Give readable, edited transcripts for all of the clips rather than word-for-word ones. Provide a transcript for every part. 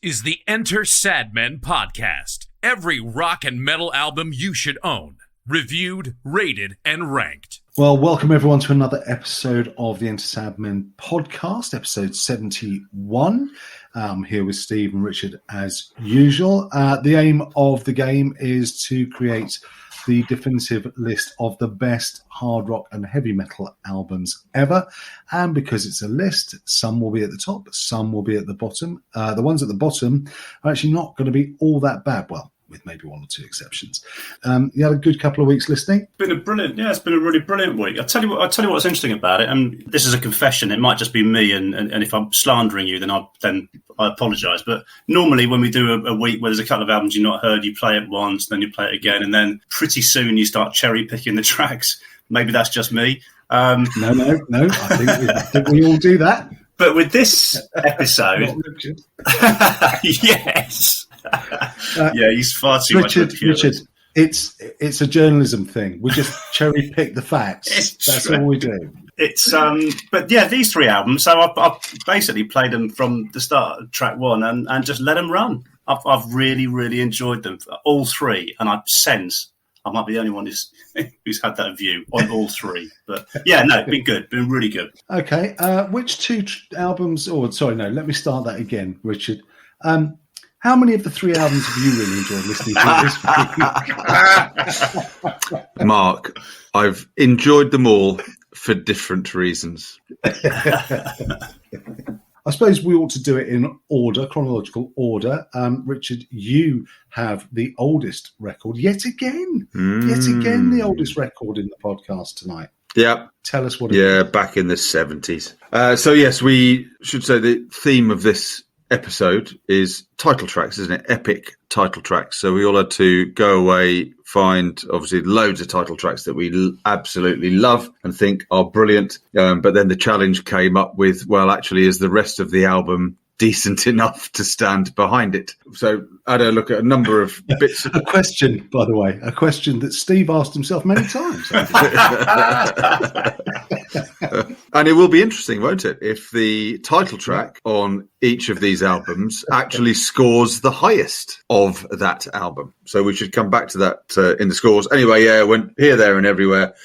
is the Enter Sadmen podcast. Every rock and metal album you should own. Reviewed, rated, and ranked. Well, welcome everyone to another episode of the Enter Sadmen podcast, episode 71. Here with Steve and Richard as usual. The aim of the game is to create the definitive list of the best hard rock and heavy metal albums ever. And because it's a list, some will be at the top, some will be at the bottom. The ones at the bottom are actually not going to be all that bad. Well, with maybe one or two exceptions. You had a good couple of weeks listening. It's been a really brilliant week. I'll tell you what's interesting about it, and this is a confession. It might just be me, and if I'm slandering you, then I apologise. But normally, when we do a week where there's a couple of albums you've not heard, you play it once, then you play it again, and then pretty soon you start cherry picking the tracks. Maybe that's just me. No. I think we all do that. But with this episode, yes. He's far too much. Richard, it's a journalism thing. We just cherry pick the facts. That's all we do. These three albums. So I've basically played them from the start of track one and just let them run. I've really, really enjoyed them, all three, and I sense I might be the only one who's had that view on all three. But been good, been really good. Okay, which two albums? Let me start that again, Richard. How many of the three albums have you really enjoyed listening to this week? Mark, I've enjoyed them all for different reasons. I suppose we ought to do it in order, chronological order. Richard, you have the oldest record yet again, the oldest record in the podcast tonight. Yeah. Tell us what it is. Yeah, back in the 70s. So yes, we should say the theme of this episode is title tracks, isn't it? Epic title tracks. So we all had to go away, find obviously loads of title tracks that we absolutely love and think are brilliant. But then the challenge came up with, well, actually, is the rest of the album decent enough to stand behind it? So I had a look at a number of bits. A question, by the way, a question that Steve asked himself many times. And it will be interesting, won't it, if the title track on each of these albums actually scores the highest of that album. So we should come back to that in the scores. Anyway, I went here, there and everywhere.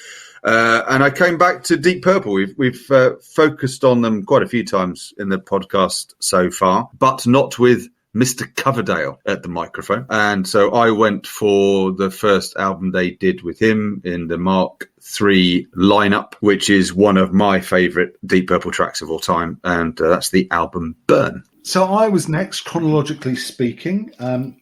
And I came back to Deep Purple. We've focused on them quite a few times in the podcast so far, but not with Mr. Coverdale at the microphone. And so I went for the first album they did with him in the Mark III lineup, which is one of my favourite Deep Purple tracks of all time. And that's the album Burn. So I was next, chronologically speaking. Do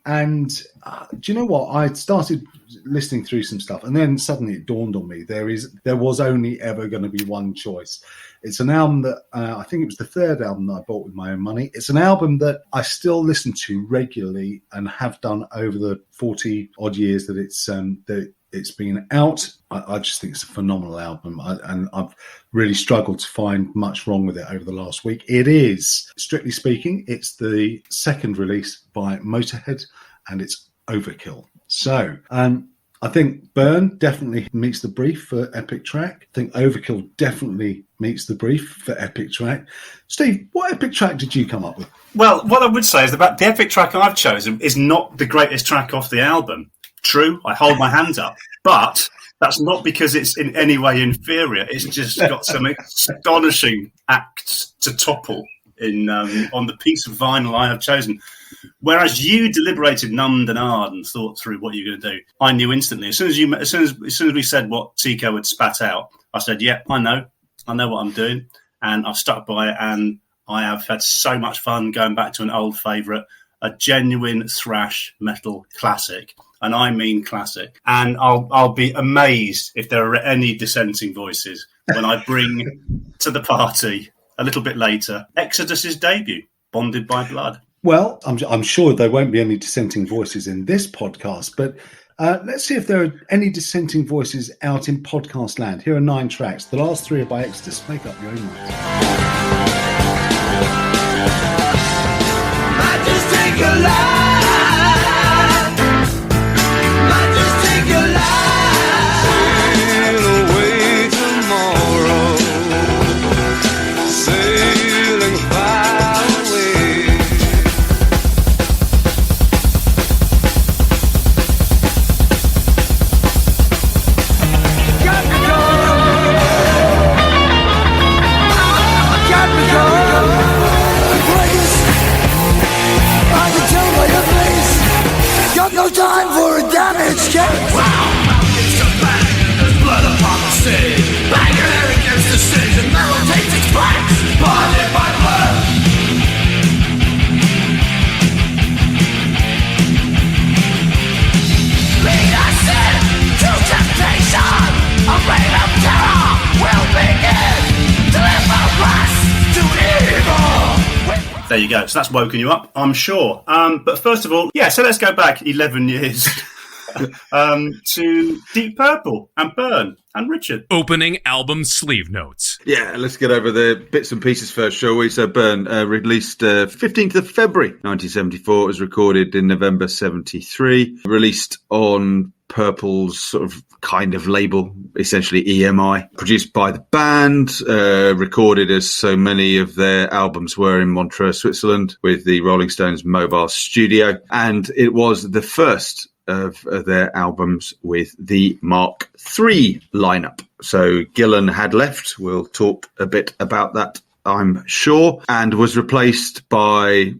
you know what? I started listening through some stuff, and then suddenly it dawned on me there was only ever going to be one choice. It's an album that I think it was the third album that I bought with my own money. It's an album that I still listen to regularly and have done over the 40 odd years that it's been out. I just think it's a phenomenal album, and I've really struggled to find much wrong with it over the last week. It is, strictly speaking, it's the second release by Motörhead, and it's Overkill. So I think Burn definitely meets the brief for epic track. I think Overkill definitely meets the brief for epic track. Steve, what epic track did you come up with? Well, what I would say is that the epic track I've chosen is not the greatest track off the album. True, I hold my hands up, but that's not because it's in any way inferior. It's just got some astonishing acts to topple on the piece of vinyl I have chosen. Whereas you deliberated, nummed and ahed and thought through what you were going to do, I knew instantly. As soon as we said what Tico had spat out, I said, "Yeah, I know what I'm doing," and I've stuck by it. And I have had so much fun going back to an old favourite, a genuine thrash metal classic. And I mean classic. And I'll be amazed if there are any dissenting voices when I bring to the party a little bit later Exodus's debut, Bonded by Blood. Well, I'm sure there won't be any dissenting voices in this podcast, but let's see if there are any dissenting voices out in podcast land. Here are 9 tracks. The last 3 are by Exodus. Make up your own mind. Might just take a lie. there you go. So that's woken you up, I'm sure. But first of all, so let's go back 11 years to Deep Purple and Burn and Richard. Opening album sleeve notes. Yeah, let's get over the bits and pieces first, shall we? So Burn, released 15th of February 1974. It was recorded in November 73. Released on Purple's sort of kind of label, essentially EMI. Produced by the band, recorded as so many of their albums were in Montreux, Switzerland, with the Rolling Stones mobile studio. And it was the first of their albums with the Mark III lineup. So Gillan had left. We'll talk a bit about that, I'm sure, and was replaced by,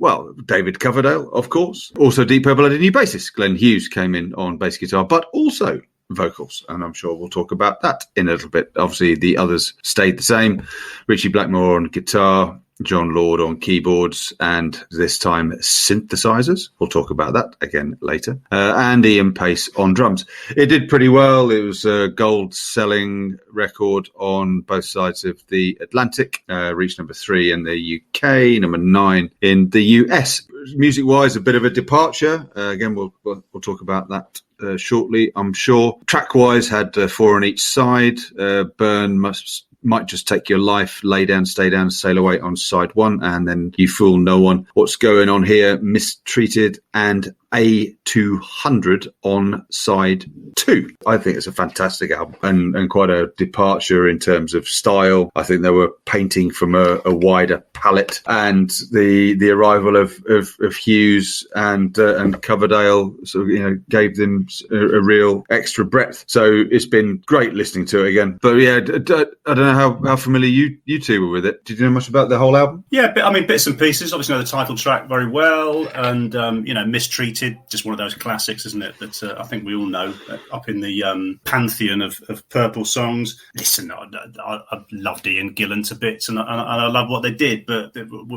David Coverdale, of course. Also, Deep Purple had a new bassist. Glenn Hughes came in on bass guitar, but also vocals, and I'm sure we'll talk about that in a little bit. Obviously, the others stayed the same. Richie Blackmore on guitar, John Lord on keyboards, and this time synthesizers. We'll talk about that again later. And Ian Pace on drums. It did pretty well. It was a gold-selling record on both sides of the Atlantic. Reached number 3 in the UK, number 9 in the US. Music-wise, a bit of a departure. Again, we'll talk about that shortly, I'm sure. Track-wise, had 4 on each side. Burn Might Just Take Your Life, Lay Down, Stay Down, Sail Away on side 1, and then You Fool No One. What's Going On Here, Mistreated, and A200 on side 2. I think it's a fantastic album and quite a departure in terms of style. I think they were painting from a wider palette, and the arrival of Hughes and Coverdale sort of, gave them a real extra breadth. So it's been great listening to it again. But yeah, I don't know how familiar you two were with it. Did you know much about the whole album? Yeah, bits and pieces. Obviously know the title track very well, and Mistreated, just one of those classics, isn't it, that I think we all know, up in the pantheon of Purple songs. Listen, I loved Ian Gillan to bits, and I love what they did, but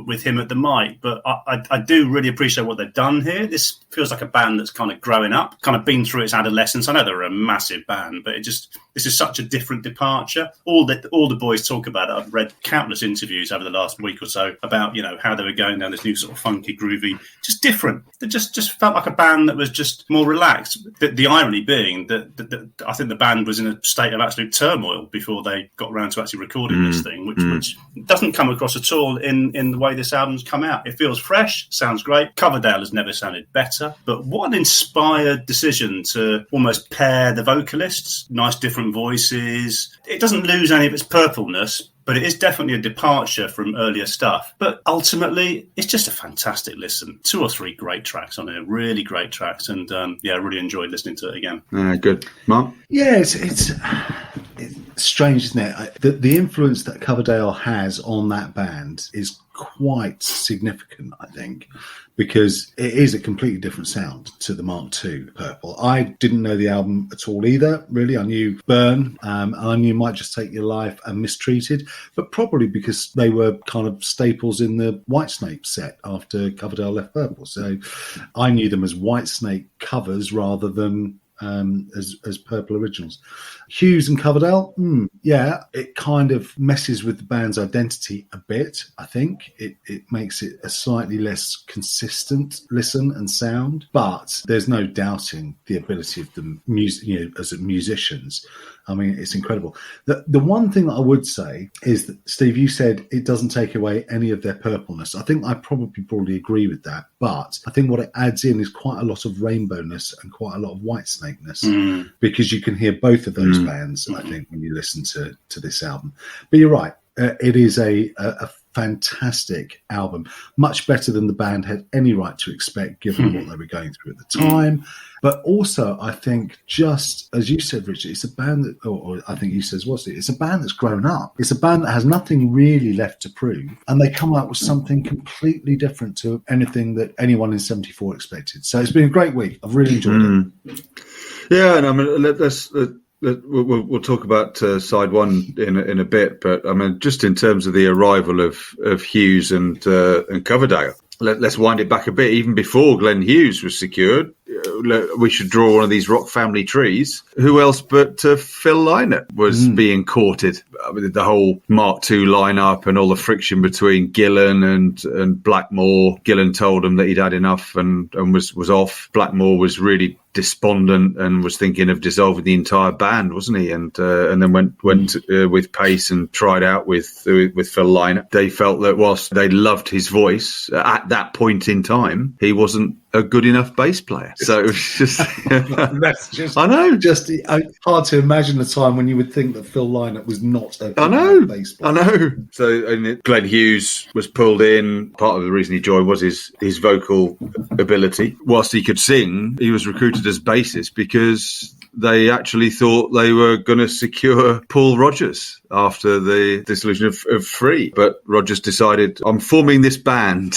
with him at the mic. But I do really appreciate what they've done here. This feels like a band that's kind of growing up, kind of been through its adolescence. I know they're a massive band, but this is such a different departure. All the boys talk about it. I've read countless interviews over the last week or so about how they were going down this new sort of funky, groovy, just different. They just felt like a band that was just more relaxed. The irony being that I think the band was in a state of absolute turmoil before they got around to actually recording this thing, which doesn't come across at all in the way this album's come out. It feels fresh, sounds great. Coverdale has never sounded better, but what an inspired decision to almost pair the vocalists. Nice different voices. It doesn't lose any of its purpleness, but it is definitely a departure from earlier stuff. But ultimately, it's just a fantastic listen. 2 or 3 great tracks on it, really great tracks. And I really enjoyed listening to it again. Good. Mark? Yeah, it's strange, isn't it? The influence that Coverdale has on that band is quite significant, I think, because it is a completely different sound to the Mark II Purple. I didn't know the album at all either, really. I knew Burn, I knew Might Just Take Your Life and Mistreated, but probably because they were kind of staples in the Whitesnake set after Coverdale left Purple. So I knew them as Whitesnake covers rather than as Purple originals. Hughes and Coverdale, it kind of messes with the band's identity a bit. I think it makes it a slightly less consistent listen and sound, but there's no doubting the ability of the music, as musicians. I mean, it's incredible. The one thing that I would say is that, Steve, you said it doesn't take away any of their purpleness. I think I probably broadly agree with that, but I think what it adds in is quite a lot of rainbowness and quite a lot of Whitesnakeness, because you can hear both of those bands, I think, when you listen to this album. But you're right. It is a fantastic album, much better than the band had any right to expect given what they were going through at the time. But also, I think, just as you said, Richard, it's a band that, or I think you said, it's a band that's grown up. It's a band that has nothing really left to prove, and they come out with something completely different to anything that anyone in 74 expected. So it's been a great week. I've really enjoyed it. Yeah, and I mean, we'll talk about side 1 in a bit, but I mean, just in terms of the arrival of Hughes and Coverdale, let's wind it back a bit. Even before Glenn Hughes was secured, look, we should draw one of these rock family trees. Who else but Phil Lynott was being courted? I mean, the whole Mark II lineup and all the friction between Gillan and Blackmore. Gillan told him that he'd had enough and was off. Blackmore was really despondent and was thinking of dissolving the entire band, wasn't he? And then went with Pace and tried out with Phil Lynott. They felt that whilst they loved his voice at that point in time, he wasn't a good enough bass player. So it was just that's just I know, just hard to imagine a time when you would think that Phil Lynott was not a good enough bass player. I know. So and Glenn Hughes was pulled in. Part of the reason he joined was his vocal ability. Whilst he could sing, he was recruited as bassist because they actually thought they were going to secure Paul Rodgers after the dissolution of Free. But Rodgers decided, I'm forming this band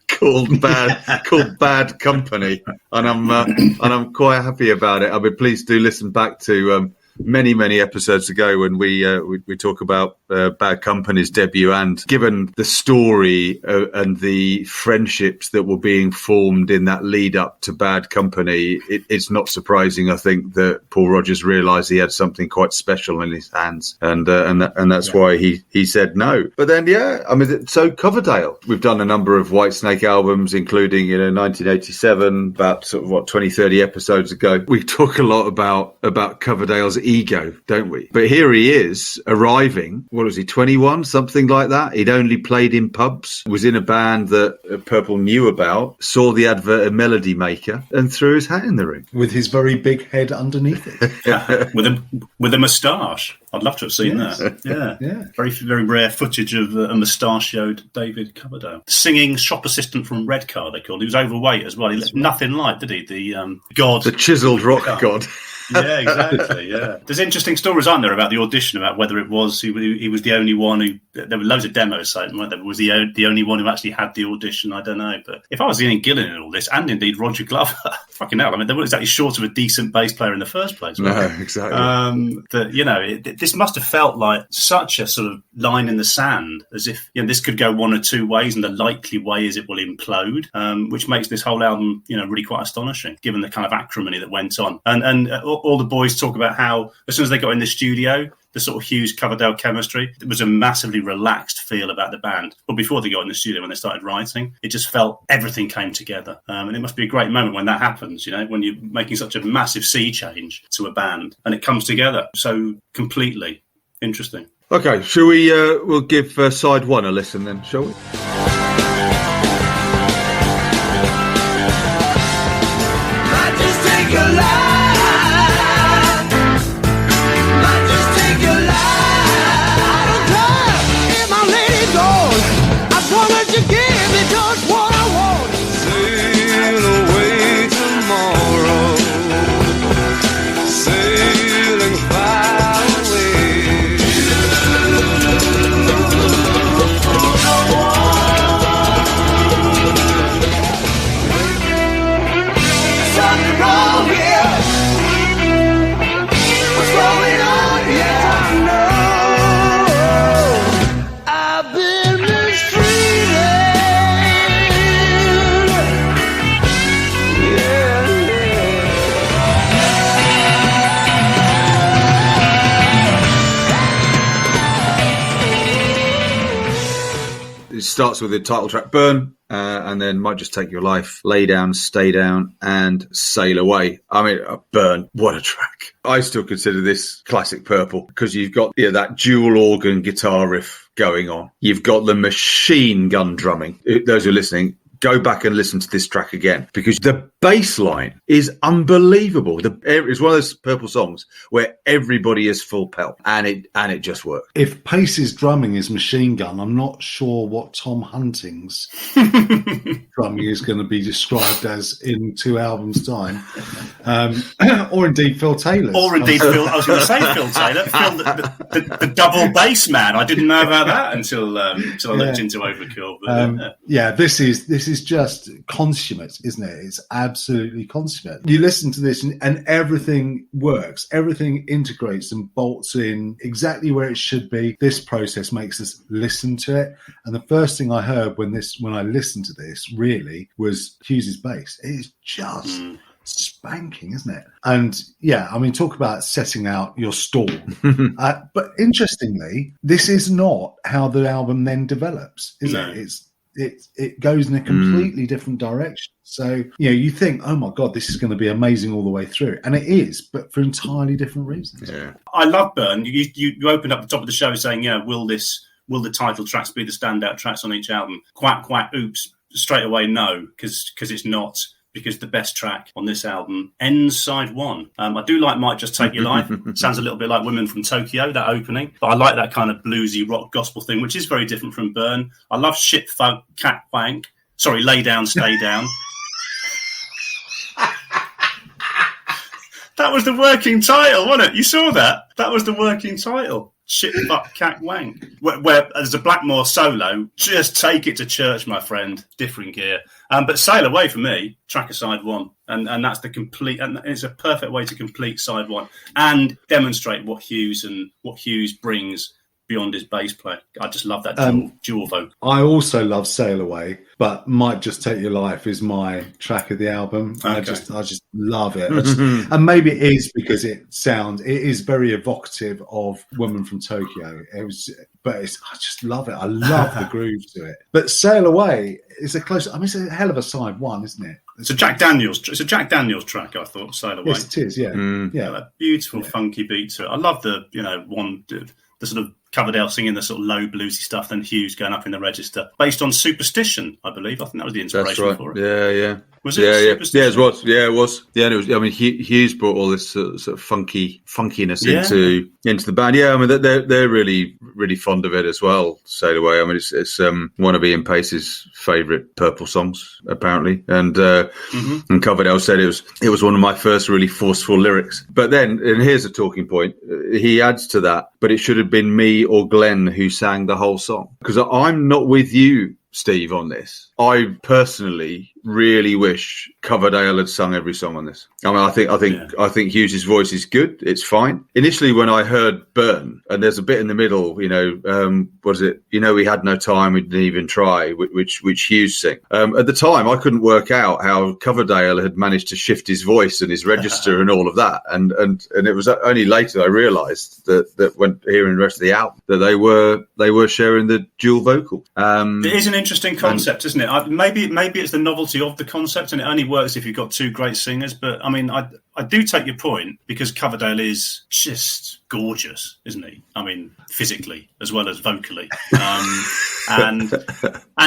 called Bad Company, and I'm quite happy about it. I mean, please do listen back to many episodes ago when we talk about Bad Company's debut, and given the story and the friendships that were being formed in that lead up to Bad Company, it's not surprising, I think, that Paul Rodgers realised he had something quite special in his hands, and that's why he said no. But then, I mean, so Coverdale, we've done a number of Whitesnake albums, including 1987, about sort of 20-30 episodes ago. We talk a lot about Coverdale's ego, don't we? But here he is arriving. What was he, 21, something like that? He'd only played in pubs, was in a band that Purple knew about, saw the advert of Melody Maker, and threw his hat in the ring with his very big head underneath it, with a moustache. I'd love to have seen that. Yeah. Very, very rare footage of a moustachioed David Coverdale. Singing shop assistant from Redcar, they called. He was overweight as well. He looked nothing like, did he? The god. The chiseled rock god. Yeah, exactly. Yeah, there's interesting stories, aren't there, about the audition, about whether it was he was the only one who. There were loads of demos, so whether it was the only one who actually had the audition. I don't know, but if I was Ian Gillan in all this, and indeed Roger Glover, fucking hell, I mean, they weren't exactly short of a decent bass player in the first place. No, exactly. This must have felt like such a sort of line in the sand, as if this could go one or two ways, and the likely way is it will implode, which makes this whole album, really quite astonishing, given the kind of acrimony that went on, and all the boys talk about how as soon as they got in the studio, the sort of Hughes Coverdale chemistry, there was a massively relaxed feel about the band. But before they got in the studio, when they started writing, it just felt everything came together. And it must be a great moment when that happens, when you're making such a massive sea change to a band and it comes together so completely. Interesting. Okay, shall we? We'll give side one a listen then, shall we? Might just take a lie. Starts with the title track, Burn, and then Might Just Take Your Life, Lay Down, Stay Down, and Sail Away. I mean, Burn, what a track. I still consider this classic Purple because you've got that dual organ guitar riff going on. You've got the machine gun drumming. Those who are listening, go back and listen to this track again because the bass line is unbelievable. It's one of those Purple songs where everybody is full pelt and it just works. If Pace's drumming is machine gun, I'm not sure what Tom Hunting's drumming is going to be described as in 2 albums' time, or indeed Phil Taylor's. Or indeed Phil. I was going to say Phil Taylor, Phil, the double bass man. I didn't know about that until I looked into Overkill. But, this is just consummate, isn't it? It's absolutely consummate. You listen to this and everything works. Everything integrates and bolts in exactly where it should be. This process makes us listen to it. And the first thing I heard when I listened to this really was Hughes's bass. It is just spanking, isn't it? And yeah, I mean, talk about setting out your stall. But interestingly, this is not how the album then develops, is it? It goes in a completely different direction. So, you think, oh my God, this is going to be amazing all the way through. And it is, but for entirely different reasons. Yeah. I love Burn. You opened up the top of the show saying, will the title tracks be the standout tracks on each album? Quack, quack, oops. Straight away, no, because it's not. Because the best track on this album ends side one. I do like Might Just Take Your Life. Sounds a little bit like Women from Tokyo, that opening. But I like that kind of bluesy rock gospel thing, which is very different from Burn. I love Shit, Funk, Cat, Wank. Sorry, Lay Down, Stay Down. That was the working title, wasn't it? You saw that? That was the working title. Shit, fuck, cat, wank. Where there's a Blackmore solo, just take it to church, my friend. Different gear. But Sail Away for me, track of side one. And that's the complete, and it's a perfect way to complete side one and demonstrate what Hughes brings beyond his bass play. I just love that dual vocal. I also love Sail Away, but Might Just Take Your Life is my track of the album. Okay. I just love it. And maybe it is because it is very evocative of Woman from Tokyo. I just love it. I love the groove to it. But Sail Away is it's a hell of a side one, isn't it? It's a Jack Daniels track, I thought, Sail Away. Yes, it is, yeah. Yeah, that beautiful funky beat to it. I love the sort of Coverdale singing the sort of low bluesy stuff, then Hughes going up in the register, based on Superstition, I believe. I think that was the inspiration for it. Yeah. Was it? Yeah, it was. Yeah, it was. Yeah, and it was. I mean, Hughes brought all this sort of funkiness into the band. Yeah, I mean, they're really, really fond of it as well. Sail Away. I mean, it's one of Ian Pace's favourite Purple songs, apparently, and Coverdale said it was one of my first really forceful lyrics. But then, and here's a talking point. He adds to that, but it should have been me or Glenn who sang the whole song, because I'm not with you, Steve, on this. I personally really wish Coverdale had sung every song on this. I mean, I think Hughes' voice is good. It's fine. Initially, when I heard Burn, and there's a bit in the middle, was it? We had no time, we didn't even try, which Hughes sang. At the time, I couldn't work out how Coverdale had managed to shift his voice and his register and all of that. And it was only later I realised that when hearing the rest of the album, that they were sharing the dual vocal. It is an interesting concept, isn't it? Maybe it's the novelty of the concept, and it only works if you've got two great singers. But I mean, I do take your point, because Coverdale is just gorgeous, isn't he? I mean, physically as well as vocally. And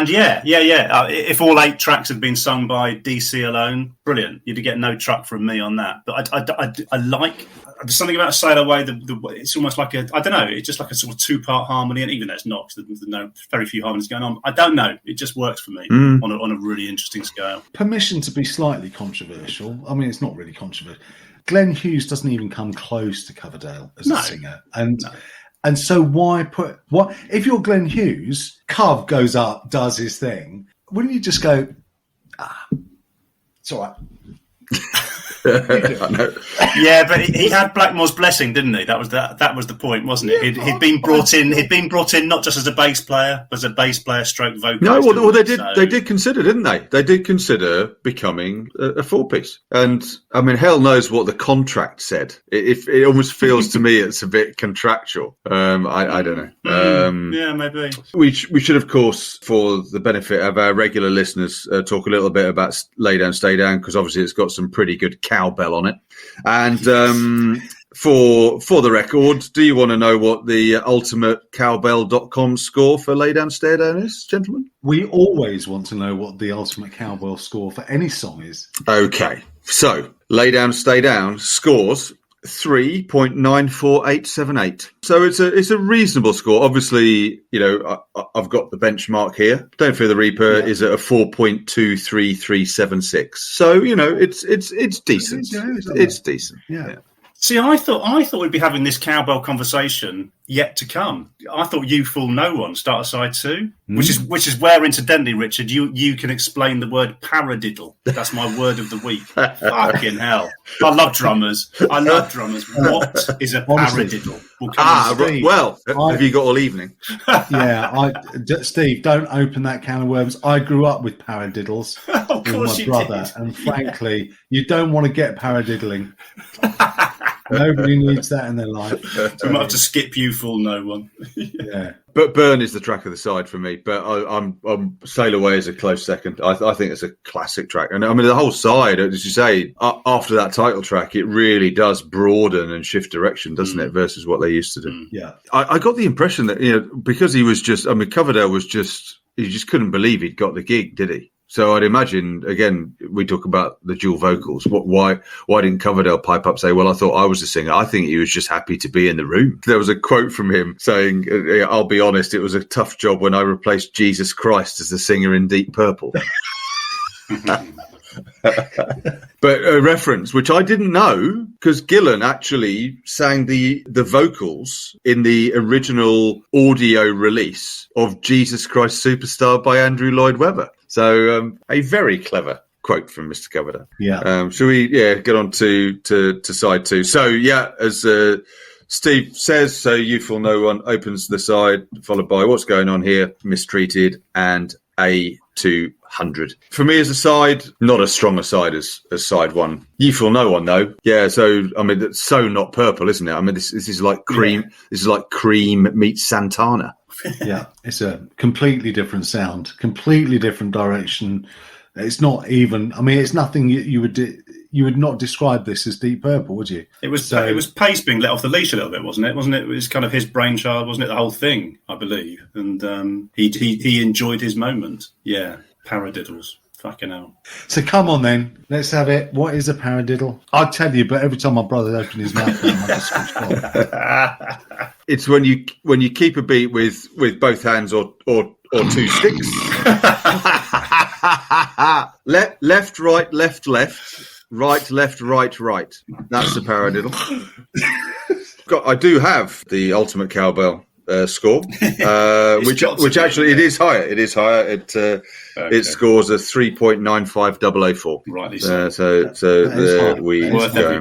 yeah. If all 8 tracks had been sung by DC alone, brilliant. You'd get no truck from me on that. But I like. There's something about Sail Away. It's almost like it's just like a sort of 2-part harmony, and even though it's not, because there's very few harmonies going on. I don't know. It just works for me on a really interesting scale. Permission to be slightly controversial. I mean, it's not really controversial. Glenn Hughes doesn't even come close to Coverdale as a singer, and so why put what if you're Glenn Hughes? Cov goes up, does his thing. Wouldn't you just go? It's all right. I know. Yeah, but he had Blackmore's blessing, didn't he? That was the point, wasn't it? He'd been brought in not just as a bass player, but as a bass player stroke vocalist. No, well, they did consider, didn't they? They did consider becoming a 4-piece. And I mean, hell knows what the contract said. It almost feels to me it's a bit contractual. I don't know. Yeah, maybe. We should, of course, for the benefit of our regular listeners, talk a little bit about Lay Down, Stay Down, because obviously it's got some pretty good cowbell on it. And for the record, do you want to know what the ultimatecowbell.com score for Lay Down, Stay Down is, gentlemen? We always want to know what the ultimate cowbell score for any song is. Okay, so Lay Down, Stay Down scores 3.94878. So it's a reasonable score. Obviously, I've got the benchmark here. Don't Fear the Reaper is at a 4.23376. So it's decent. It's decent. Yeah. See, I thought we'd be having this cowbell conversation yet to come. I thought You Fool No One, start aside 2, which is where, incidentally, Richard, you can explain the word paradiddle. That's my word of the week. Fucking hell. I love drummers. What is a paradiddle? Have you got all evening? Yeah, Steve, don't open that can of worms. I grew up with paradiddles with my brother, and frankly, you don't want to get paradiddling. Nobody needs that in their life. We might have to skip You Fool No One. Yeah. But Burn is the track of the side for me. But I'm Sail Away is a close second. I think it's a classic track. And I mean, the whole side, as you say, after that title track, it really does broaden and shift direction, doesn't it, versus what they used to do. Yeah. I got the impression that, because he was just, Coverdale was just, he just couldn't believe he'd got the gig, did he? So I'd imagine, again, we talk about the dual vocals. Why didn't Coverdale pipe up, say, well, I thought I was the singer? I think he was just happy to be in the room. There was a quote from him saying, I'll be honest, it was a tough job when I replaced Jesus Christ as the singer in Deep Purple. But a reference, which I didn't know, because Gillan actually sang the vocals in the original audio release of Jesus Christ Superstar by Andrew Lloyd Webber. So a very clever quote from Mr. Coverdale. Yeah. Shall we get on to side 2? So, as Steve says, so You Fool No One opens the side, followed by What's Going On Here, Mistreated, and A200. For me as a side, not as strong a side as side 1. You Fool No One, though. Yeah, so, I mean, that's so not purple, isn't it? I mean, this is like Cream. Yeah. This is like Cream meets Santana. Yeah, it's a completely different sound, completely different direction. It's not even. I mean, it's nothing you would not describe this as Deep Purple, would you? It was Pace being let off the leash a little bit, wasn't it? It was kind of his brainchild, wasn't it? The whole thing, I believe, and he enjoyed his moment. Yeah, paradiddles. Fucking hell. So come on then, let's have it. What is a paradiddle? I'll tell you, but every time my brother opened his mouth, I just switched off. It's when you keep a beat with both hands or 2 sticks. left, right, left, right, left, right. That's the paradiddle. I do have the Ultimate Cowbell score, which actually it is higher. It is higher. It scores a 3.95004. Rightly so.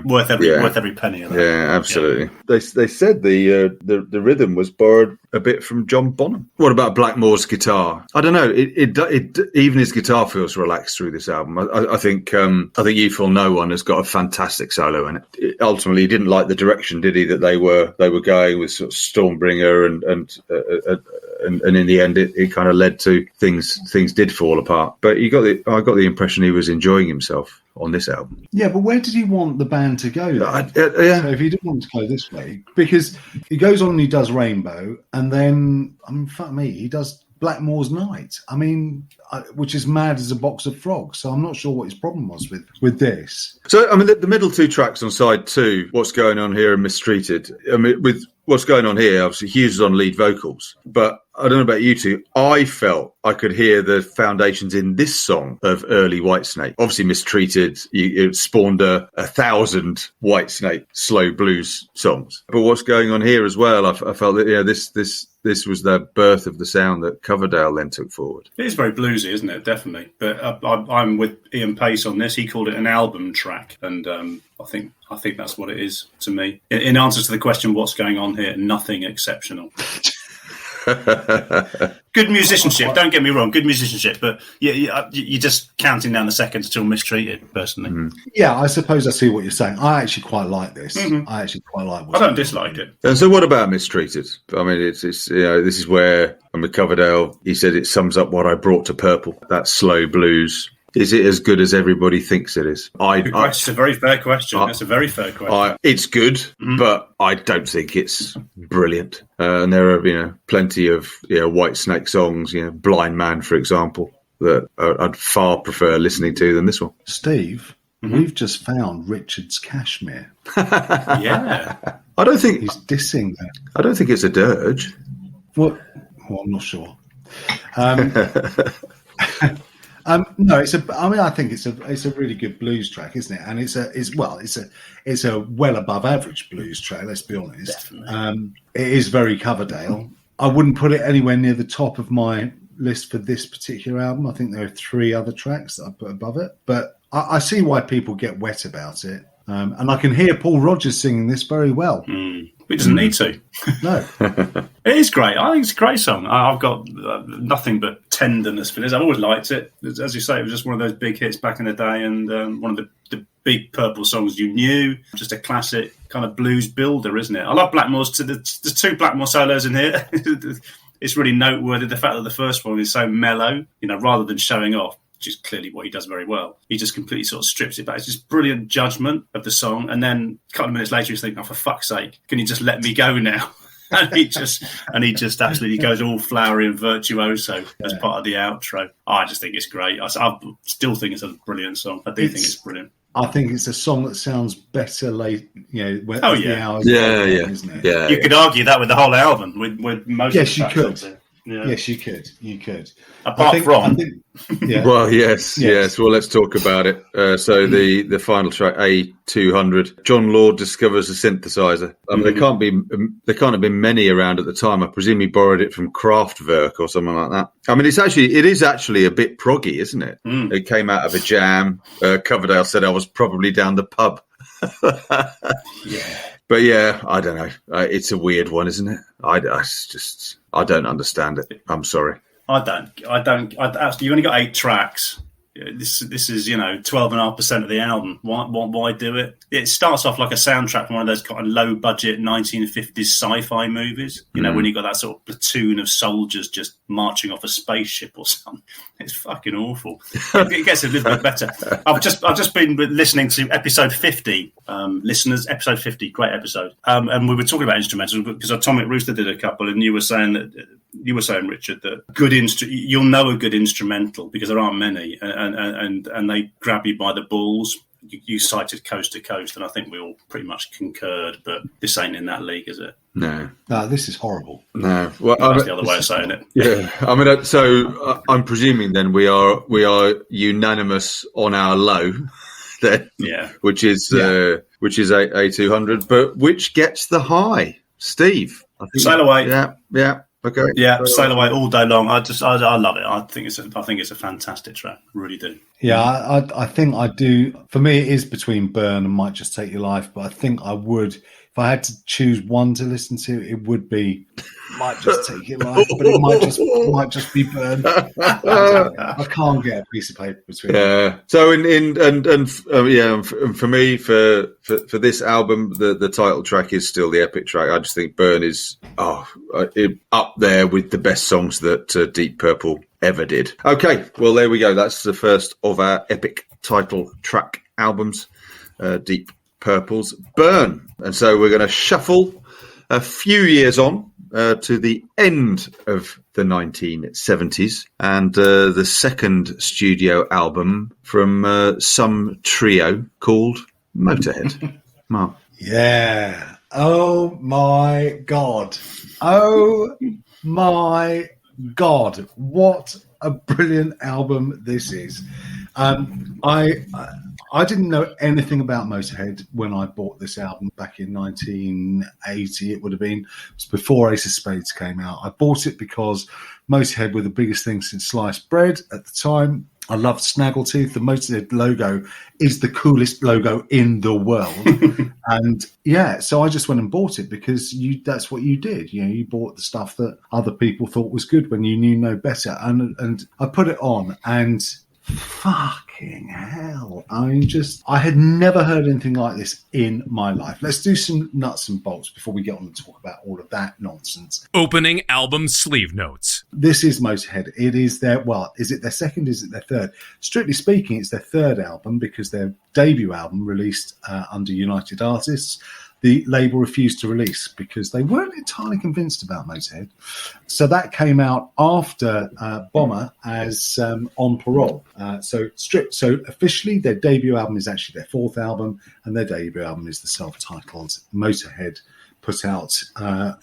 Worth every penny of that. Yeah, absolutely. Yeah. They said the rhythm was borrowed a bit from John Bonham. What about Blackmore's guitar? I don't know. It even his guitar feels relaxed through this album. I think You Fool No One has got a fantastic solo in it. Ultimately, he didn't like the direction, did he? That they were going with sort of Stormbringer and in the end, it kind of led to things did fall apart. But I got the impression he was enjoying himself on this album. Yeah, but where did he want the band to go? So if he didn't want to go this way, because he goes on and he does Rainbow, and then fuck me, he does Blackmore's Night. I mean, which is mad as a box of frogs. So I'm not sure what his problem was with this. So I mean, the middle 2 tracks on side 2, What's Going On Here and Mistreated. I mean, with What's Going On Here, obviously Hughes is on lead vocals, but I don't know about you two. I felt I could hear the foundations in this song of early Whitesnate. Obviously, Mistreated, it spawned 1,000 Whitesnate slow blues songs. But What's Going On Here as well, I felt that this was the birth of the sound that Coverdale then took forward. It is very bluesy, isn't it? Definitely. But I'm with Ian Pace on this. He called it an album track, and I think that's what it is to me. In answer to the question, what's going on here? Nothing exceptional. Good musicianship, don't get me wrong, good musicianship, but you're just counting down the seconds till Mistreated, personally. Mm-hmm. Yeah, I suppose I see what you're saying. I actually quite like this. Mm-hmm. I actually quite like I don't dislike it. And so what about Mistreated? I mean, it's this is where, with Coverdale, he said it sums up what I brought to Purple, that slow blues. Is it as good as everybody thinks it is? It's a very fair question. That's a very fair question. It's good, but I don't think it's brilliant. And there are, plenty of Whitesnake songs, Blind Man, for example, that I'd far prefer listening to than this one. Steve, we've just found Richard's Cashmere. Yeah. I don't think... He's dissing that. I don't think it's a dirge. What? Well, I'm not sure. No, I think it's a really good blues track, isn't it? And it's a well above average blues track. Let's be honest. Definitely. It is very Coverdale. I wouldn't put it anywhere near the top of my list for this particular album. I think there are 3 other tracks that I put above it, but I see why people get wet about it. And I can hear Paul Rodgers singing this very well. He doesn't need to. No. It is great. I think it's a great song. I've got nothing but tenderness for this. I've always liked it. As you say, it was just one of those big hits back in the day, and one of the big Purple songs you knew. Just a classic kind of blues builder, isn't it? I love Blackmore's. There's 2 Blackmore solos in here. It's really noteworthy, the fact that the first one is so mellow, rather than showing off, which is clearly what he does very well. He just completely sort of strips it back. It's just brilliant judgment of the song. And then a couple of minutes later, you think, oh, for fuck's sake, can you just let me go now? and he just absolutely goes all flowery and virtuoso as part of the outro. I just think it's great. I still think it's a brilliant song. I do think it's brilliant. I think it's a song that sounds better late, the hours. Isn't it? Yeah. You could argue that with the whole album, with most. Yes, of the you could. Yeah. Yes, you could. Apart from. Yeah. Well, yes. Well, let's talk about it. So the final track, A200, John Lord discovers a synthesizer. There can't have been many around at the time. I presume he borrowed it from Kraftwerk or something like that. I mean, it is actually a bit proggy, isn't it? It came out of a jam. Coverdale said I was probably down the pub. Yeah. But yeah, I don't know. It's a weird one, isn't it? I don't understand it. I'm sorry. I don't. Actually, you only got 8 tracks. This is 12.5% of the album. Why do it? It starts off like a soundtrack from one of those kind of low budget 1950s sci-fi movies. When you got that sort of platoon of soldiers just marching off a spaceship or something. It's fucking awful. It gets a little bit better. I've just been listening to episode 50. Listeners, episode 50, great episode. And we were talking about instrumentals because Atomic Rooster did a couple, and you were saying, Richard, that you'll know a good instrumental because there aren't many, and they grab you by the balls. You cited Coast to Coast, and I think we all pretty much concurred, but this ain't in that league, is it? No, this is horrible. No, well, that's the other way of saying it. Yeah, I mean, so I'm presuming then we are unanimous on our low, then, which is A200, but which gets the high, Steve? Sail Away. Yeah. Okay. Yeah, Sail Away all day long. I love it. I think it's a fantastic track. Really do. Yeah, I think I do. For me, it is between Burn and Might Just Take Your Life, but I think I would, if I had to choose one to listen to, it would be Might Just Take Your Life, but it might just be Burn. I can't get a piece of paper between. Yeah. So for me, for this album, the title track is still the epic track. I just think Burn is up there with the best songs that Deep Purple ever did. Okay, well, there we go. That's the first of our epic title track albums, Deep Purple's Burn. And so we're going to shuffle a few years on to the end of the 1970s and the second studio album from some trio called Motörhead. Mark. Yeah. Oh my God. Oh my God. What a brilliant album this is. I didn't know anything about Motörhead when I bought this album back in 1980. It would have been. It was before Ace of Spades came out. I bought it because Motörhead were the biggest thing since sliced bread at the time. I loved Snaggletooth. The Motörhead logo is the coolest logo in the world. And yeah, so I just went and bought it because that's what you did. You bought the stuff that other people thought was good when you knew no better. And I put it on and fucking hell. I had never heard anything like this in my life. Let's do some nuts and bolts before we get on and talk about all of that nonsense. Opening album sleeve notes. This is Motörhead. It is is it their second? Is it their third? Strictly speaking, it's their third album because their debut album released under United Artists, the label refused to release because they weren't entirely convinced about Motörhead. So that came out after Bomber as On Parole. So officially their debut album is actually their fourth album, and their debut album is the self-titled Motörhead, put out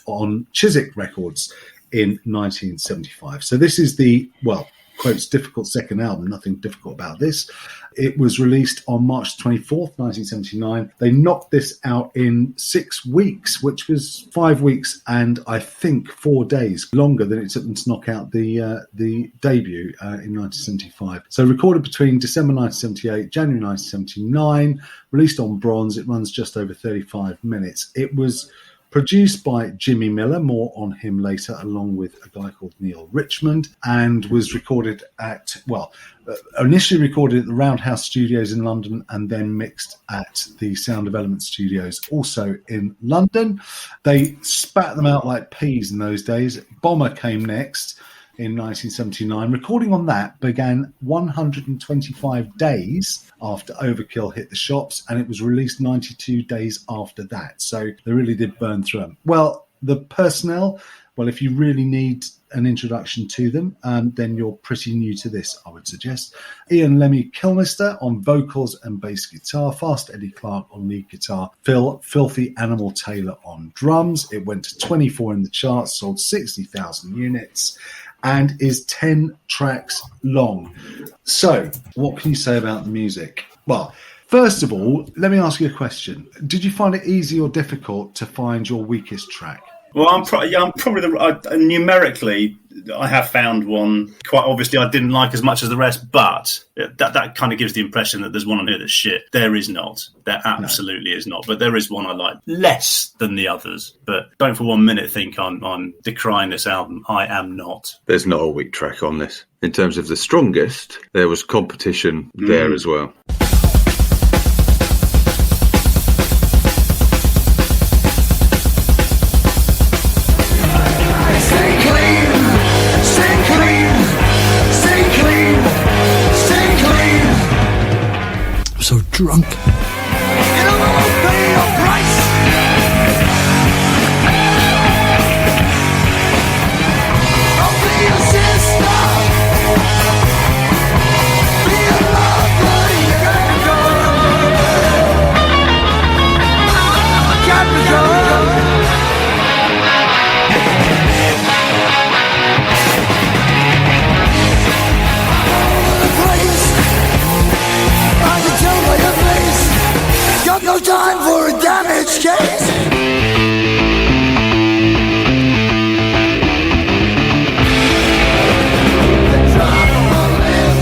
on Chiswick Records in 1975. So this is quotes, difficult second album. Nothing difficult about this. It was released on March 24th, 1979. They knocked this out in 6 weeks, which was 5 weeks and I think 4 days longer than it took them to knock out the debut in 1975. So recorded between December 1978, January 1979, released on bronze. It runs just over 35 minutes. It was produced by Jimmy Miller, more on him later, along with a guy called Neil Richmond, and was recorded initially recorded at the Roundhouse Studios in London and then mixed at the Sound Development Studios, also in London. They spat them out like peas in those days. Bomber came next in 1979. Recording on that began 125 days after Overkill hit the shops, and it was released 92 days after that. So they really did burn through them. Well, the personnel, if you really need an introduction to them, then you're pretty new to this, I would suggest. Ian Lemmy Kilmister on vocals and bass guitar, Fast Eddie Clarke on lead guitar, Phil Filthy Animal Taylor on drums. It went to 24 in the charts, sold 60,000 units, and is 10 tracks long. So, what can you say about the music? Well, first of all, let me ask you a question. Did you find it easy or difficult to find your weakest track? Well, I'm probably numerically, I have found one quite obviously I didn't like as much as the rest, but that kind of gives the impression that there's one on here that's shit. There is not. There absolutely is not. But there is one I like less than the others. But don't for 1 minute think I'm decrying this album. I am not. There's not a weak track on this. In terms of the strongest, there was competition there as well. So drunk. You know I won't pay your price. I'll be your sister. Be a lover, you gotta go. Gotta go. Got no time for a damage case. The trouble is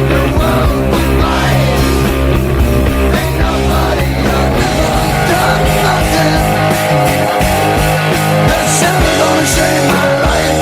the world was mine. Ain't nobody done nothing. That's never gonna save my life.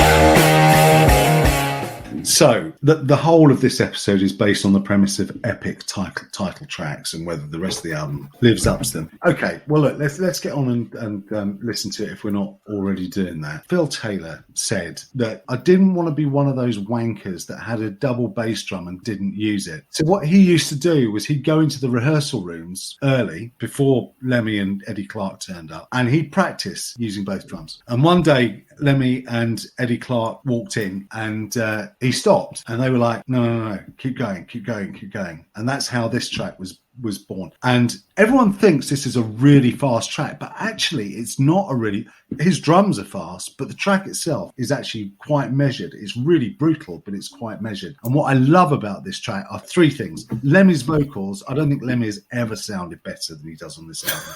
So, the whole of this episode is based on the premise of epic title tracks and whether the rest of the album lives up to them. Okay, well, look, let's get on and listen to it if we're not already doing that. Phil Taylor said that I didn't want to be one of those wankers that had a double bass drum and didn't use it. So what he used to do was he'd go into the rehearsal rooms early before Lemmy and Eddie Clarke turned up, and he'd practice using both drums. And one day, Lemmy and Eddie Clarke walked in and he stopped, and they were like, no, keep going. And that's how this track was born. And everyone thinks this is a really fast track, but actually it's not his drums are fast, but the track itself is actually quite measured. It's really brutal, but it's quite measured. And what I love about this track are three things. Lemmy's vocals, I don't think Lemmy has ever sounded better than he does on this album.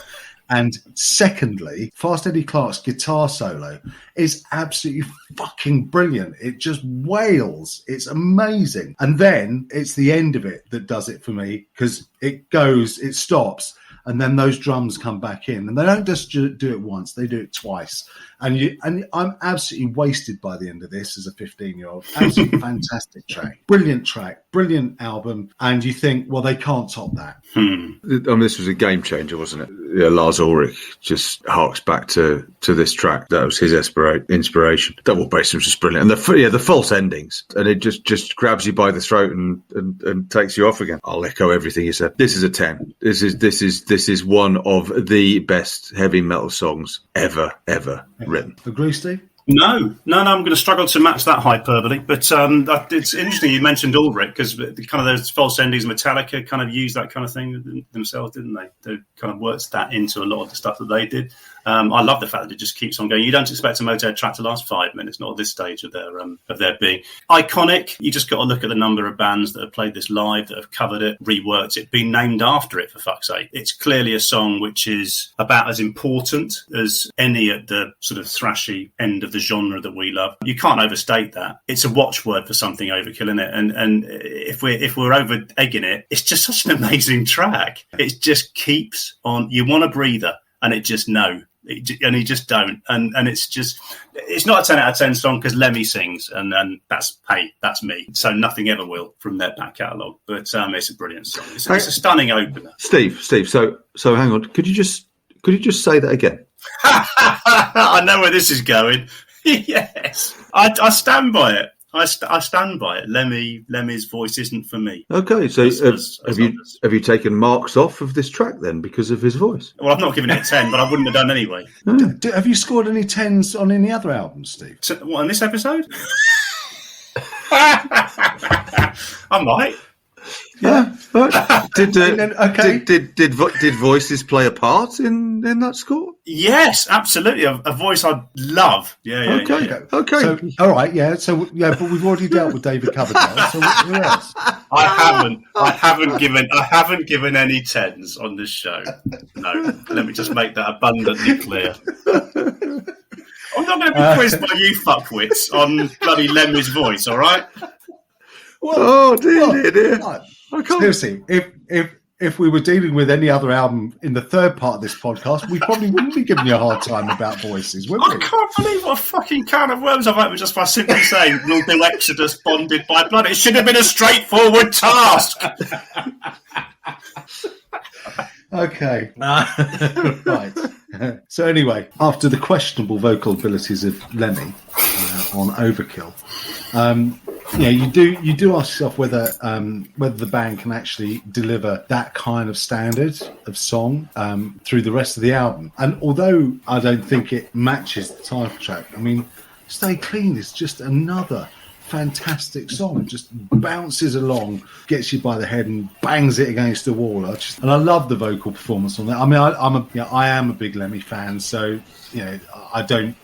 And secondly, Fast Eddie Clarke's guitar solo is absolutely fucking brilliant. It just wails. It's amazing. And then it's the end of it that does it for me, because it stops, and then those drums come back in. And they don't just do it once, they do it twice. And I'm absolutely wasted by the end of this as a 15-year-old. Absolutely fantastic track. Brilliant album. And you think, well, they can't top that. I mean, this was a game changer, wasn't it? Yeah, Lars Ulrich just harks back to this track. That was his inspiration. Double bass was just brilliant. And the false endings. And it just grabs you by the throat and takes you off again. I'll echo everything you said. This is a 10. This is one of the best heavy metal songs ever written. Agree, Steve? No, I'm going to struggle to match that hyperbole. But it's interesting you mentioned Ulrich, because kind of those false endings, Metallica kind of used that kind of thing themselves, didn't they? They kind of worked that into a lot of the stuff that they did. I love the fact that it just keeps on going. You don't expect a Motörhead track to last 5 minutes, not at this stage of their being. Iconic, you just got to look at the number of bands that have played this live, that have covered it, reworked it, been named after it, for fuck's sake. It's clearly a song which is about as important as any at the sort of thrashy end of the genre that we love. You can't overstate that. It's a watchword for something overkill, isn't it? And if we're over egging it, it's just such an amazing track. It just keeps on. You want a breather, and it just and you just don't, and it's not a 10 out of 10 song because Lemmy sings, and that's me, so nothing ever will from their back catalogue, but it's a brilliant song. It's a stunning opener. Steve, so hang on, could you just say that again? I know where this is going. Yes, I stand by it. I stand by it. Lemmy's voice isn't for me. Okay, so have you taken marks off of this track then because of his voice? Well, I've not given it a 10, but I wouldn't have done anyway. Have you scored any 10s on any other albums, Steve? What, on this episode? I might. Yeah. Did voices play a part in that score? Yes, absolutely. A voice I love. Yeah. Okay. So, all right. Yeah. So but we've already dealt with David Coverdale. So who else? I haven't given any 10s on this show. No. Let me just make that abundantly clear. I'm not going to be quizzed by you fuckwits on bloody Lemmy's voice. All right. Well, dear. Seriously, if we were dealing with any other album in the third part of this podcast, we probably wouldn't be giving you a hard time about voices, would we? I can't believe what a fucking can of worms I've opened just by simply saying we'll do Exodus bonded by blood. It should have been a straightforward task. Okay. Right. So anyway, after the questionable vocal abilities of Lemmy on Overkill, you do ask yourself whether the band can actually deliver that kind of standard of song through the rest of the album. And although I don't think it matches the title track, I mean, Stay Clean is just another fantastic song. It just bounces along, gets you by the head, and bangs it against the wall. And I love the vocal performance on that. I mean, I am a big Lemmy fan, so I don't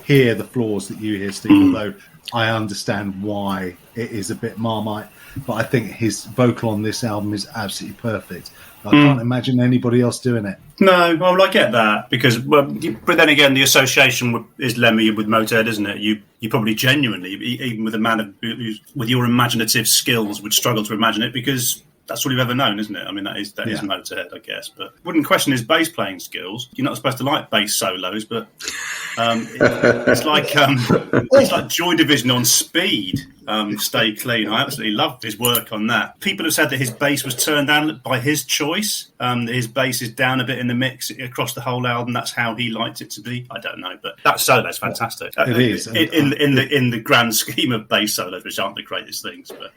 hear the flaws that you hear, Steve. Although I understand why it is a bit Marmite, but I think his vocal on this album is absolutely perfect. I can't imagine anybody else doing it. No, well, I get that because, but then again, the association is Lemmy with Motörhead, isn't it? You probably genuinely, even with a man with your imaginative skills, would struggle to imagine it because that's all you've ever known, isn't it? I mean, that is Motörhead, I guess. But wouldn't question his bass playing skills. You're not supposed to like bass solos, but it's like Joy Division on speed. Stay Clean. I absolutely loved his work on that. People have said that his bass was turned down by his choice. His bass is down a bit in the mix across the whole album. That's how he liked it to be. I don't know, but that solo's fantastic. It is in the grand scheme of bass solos, which aren't the greatest things. But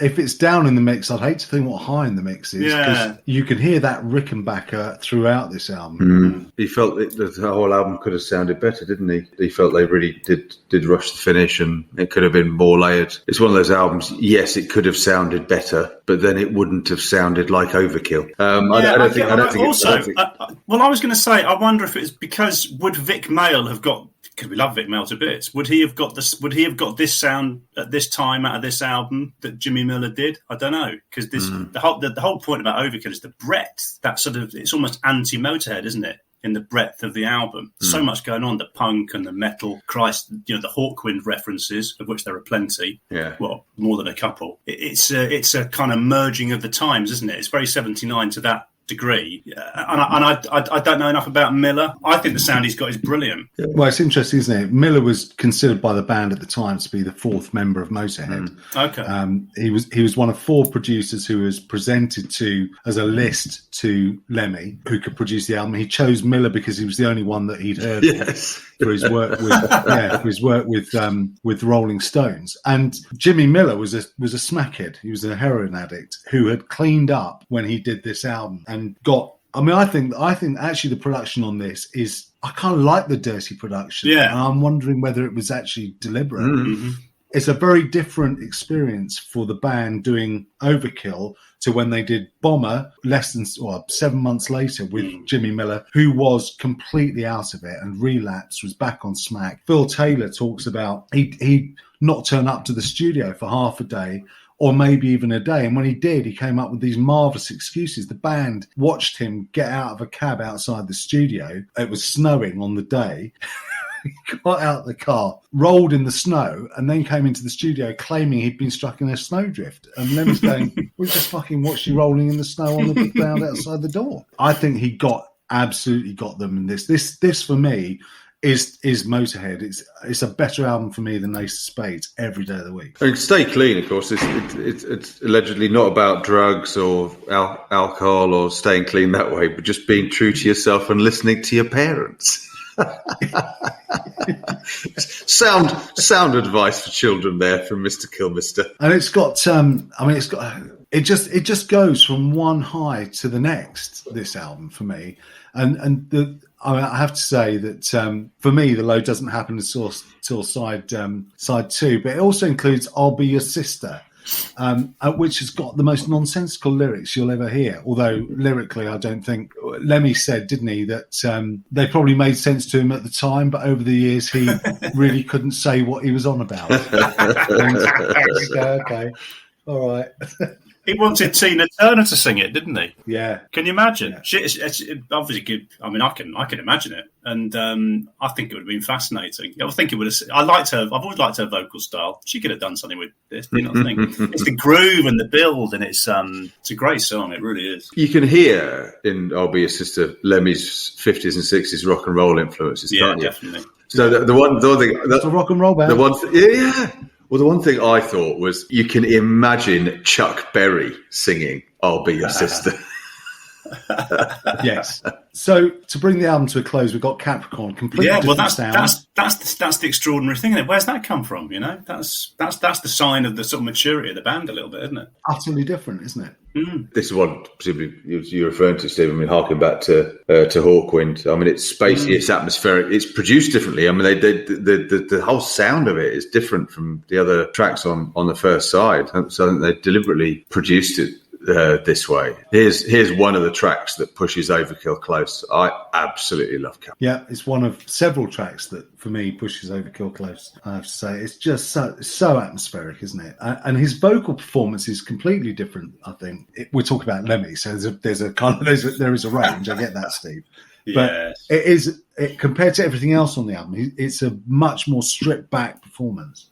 if it's down in the mix, I'd hate to think what high in the mix is, because you can hear that Rickenbacker throughout this album. He felt that the whole album could have sounded better, didn't he? He felt they really did rush the finish, and it could have been more layered. It's one of those albums, yes, it could have sounded better, but then it wouldn't have sounded like Overkill. I was going to say, I wonder if it's because would Vic Mail have got, because we love Vic Mail to bits, would he have got this sound at this time out of this album that Jimmy Miller did? I don't know, because the whole point about Overkill is the breadth. That sort of, it's almost anti-Motörhead, isn't it? In the breadth of the album. So much going on, the punk and the metal, the Hawkwind references, of which there are plenty. Yeah. Well, more than a couple. It's a kind of merging of the times, isn't it? It's very 79 to that degree. And I don't know enough about Miller. I think the sound he's got is brilliant. Well, it's interesting, isn't it? Miller was considered by the band at the time to be the fourth member of Motörhead. Okay. He was one of four producers who was presented to as a list to Lemmy, who could produce the album. He chose Miller because he was the only one that he'd heard of for his work with Rolling Stones. And Jimmy Miller was a smackhead. He was a heroin addict who had cleaned up when he did this album and got I mean, I think actually the production on this is, I kind of like the dirty production. Yeah. And I'm wondering whether it was actually deliberate. Mm-hmm. It's a very different experience for the band doing Overkill to when they did Bomber 7 months later with Jimmy Miller, who was completely out of it, and Relapse was back on smack. Phil Taylor talks about he'd not turn up to the studio for half a day or maybe even a day. And when he did, he came up with these marvellous excuses. The band watched him get out of a cab outside the studio. It was snowing on the day. He got out of the car, rolled in the snow, and then came into the studio claiming he'd been struck in a snowdrift. And then was going, we just fucking watched you rolling in the snow on the ground outside the door. I think he absolutely got them in this. This for me is Motörhead. It's a better album for me than Ace of Spades every day of the week. And Stay Clean, of course, it's allegedly not about drugs or alcohol or staying clean that way, but just being true to yourself and listening to your parents. sound advice for children there from Mr. Kilmister. And it's got it just goes from one high to the next, this album for me. And I have to say that for me the low doesn't happen until side 2, but it also includes I'll Be Your Sister, which has got the most nonsensical lyrics you'll ever hear. Although lyrically, I don't think Lemmy said, didn't he, that they probably made sense to him at the time, but over the years he really couldn't say what he was on about. Okay, all right. He wanted Tina Turner to sing it, didn't he? Yeah. Can you imagine? Yeah. It's obviously good. I mean, I can imagine it, and I think it would have been fascinating. I think it would have. I liked her. I've always liked her vocal style. She could have done something with this. You know, I think it's the groove and the build, and it's a great song. It really is. You can hear in "I'll Be Your Sister" Lemmy's 50s and 60s rock and roll influences. Yeah, can't you? definitely. So the one thing, It's a rock and roll band. yeah. Well, the one thing I thought was you can imagine Chuck Berry singing "I'll Be Your Sister." Yes. So to bring the album to a close, we've got Capricorn. Completely different sound. That's the extraordinary thing, isn't it? Where's that come from? You know, that's the sign of the sort of maturity of the band a little bit, isn't it? Utterly different, isn't it? Mm. This is what presumably you're referring to, Steve. I mean, harking back to Hawkwind. I mean, it's spacey, it's atmospheric, it's produced differently. I mean, the whole sound of it is different from the other tracks on the first side. So I think they deliberately produced it this way. Here's one of the tracks that pushes Overkill close. I absolutely love Cap. Yeah, it's one of several tracks that for me pushes Overkill close. I have to say, it's just so atmospheric, isn't it? And his vocal performance is completely different. I think we're talking about Lemmy, so there is a range. I get that, Steve. But yes. Compared to everything else on the album, it's a much more stripped back performance.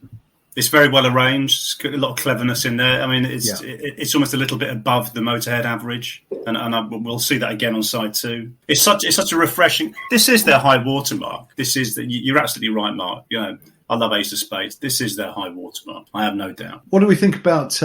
It's very well arranged. It's got a lot of cleverness in there. I mean, it's almost a little bit above the Motörhead average, and we'll see that again on side 2. It's such a refreshing. This is their high watermark. You're absolutely right, Mark. You know, I love Ace of Spades. This is their high watermark. I have no doubt. What do we think about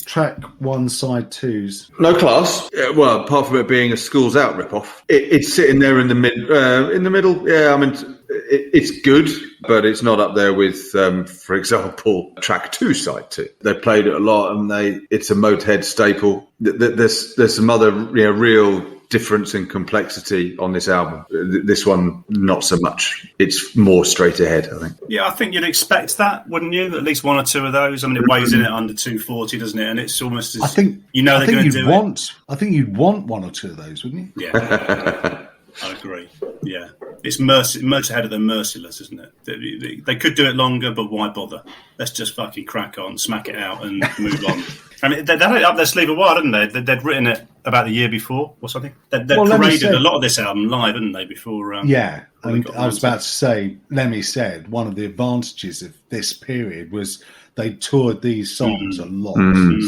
track 1, side 2's? No class. Well, apart from it being a Schools Out ripoff, it's sitting there in the middle. Yeah, I mean, it's good, but it's not up there with, for example, track 2, side 2. They played it a lot, and it's a Motörhead staple. There's some other real difference in complexity on this album. This one, not so much. It's more straight ahead, I think. Yeah, I think you'd expect that, wouldn't you? At least one or two of those. I mean, it weighs in at under 240, doesn't it? And it's almost as I think they're going to do it. I think you'd want one or two of those, wouldn't you? Yeah, I agree. Yeah, it's Motörhead of the merciless, isn't it? They could do it longer, but why bother? Let's just fucking crack on, smack it out, and move on. I mean, they'd had it up their sleeve a while, hadn't they? They'd written it about the year before or something. They'd paraded a lot of this album live, hadn't they, before... yeah, and I was about to say, Lemmy said one of the advantages of this period was they toured these songs a lot,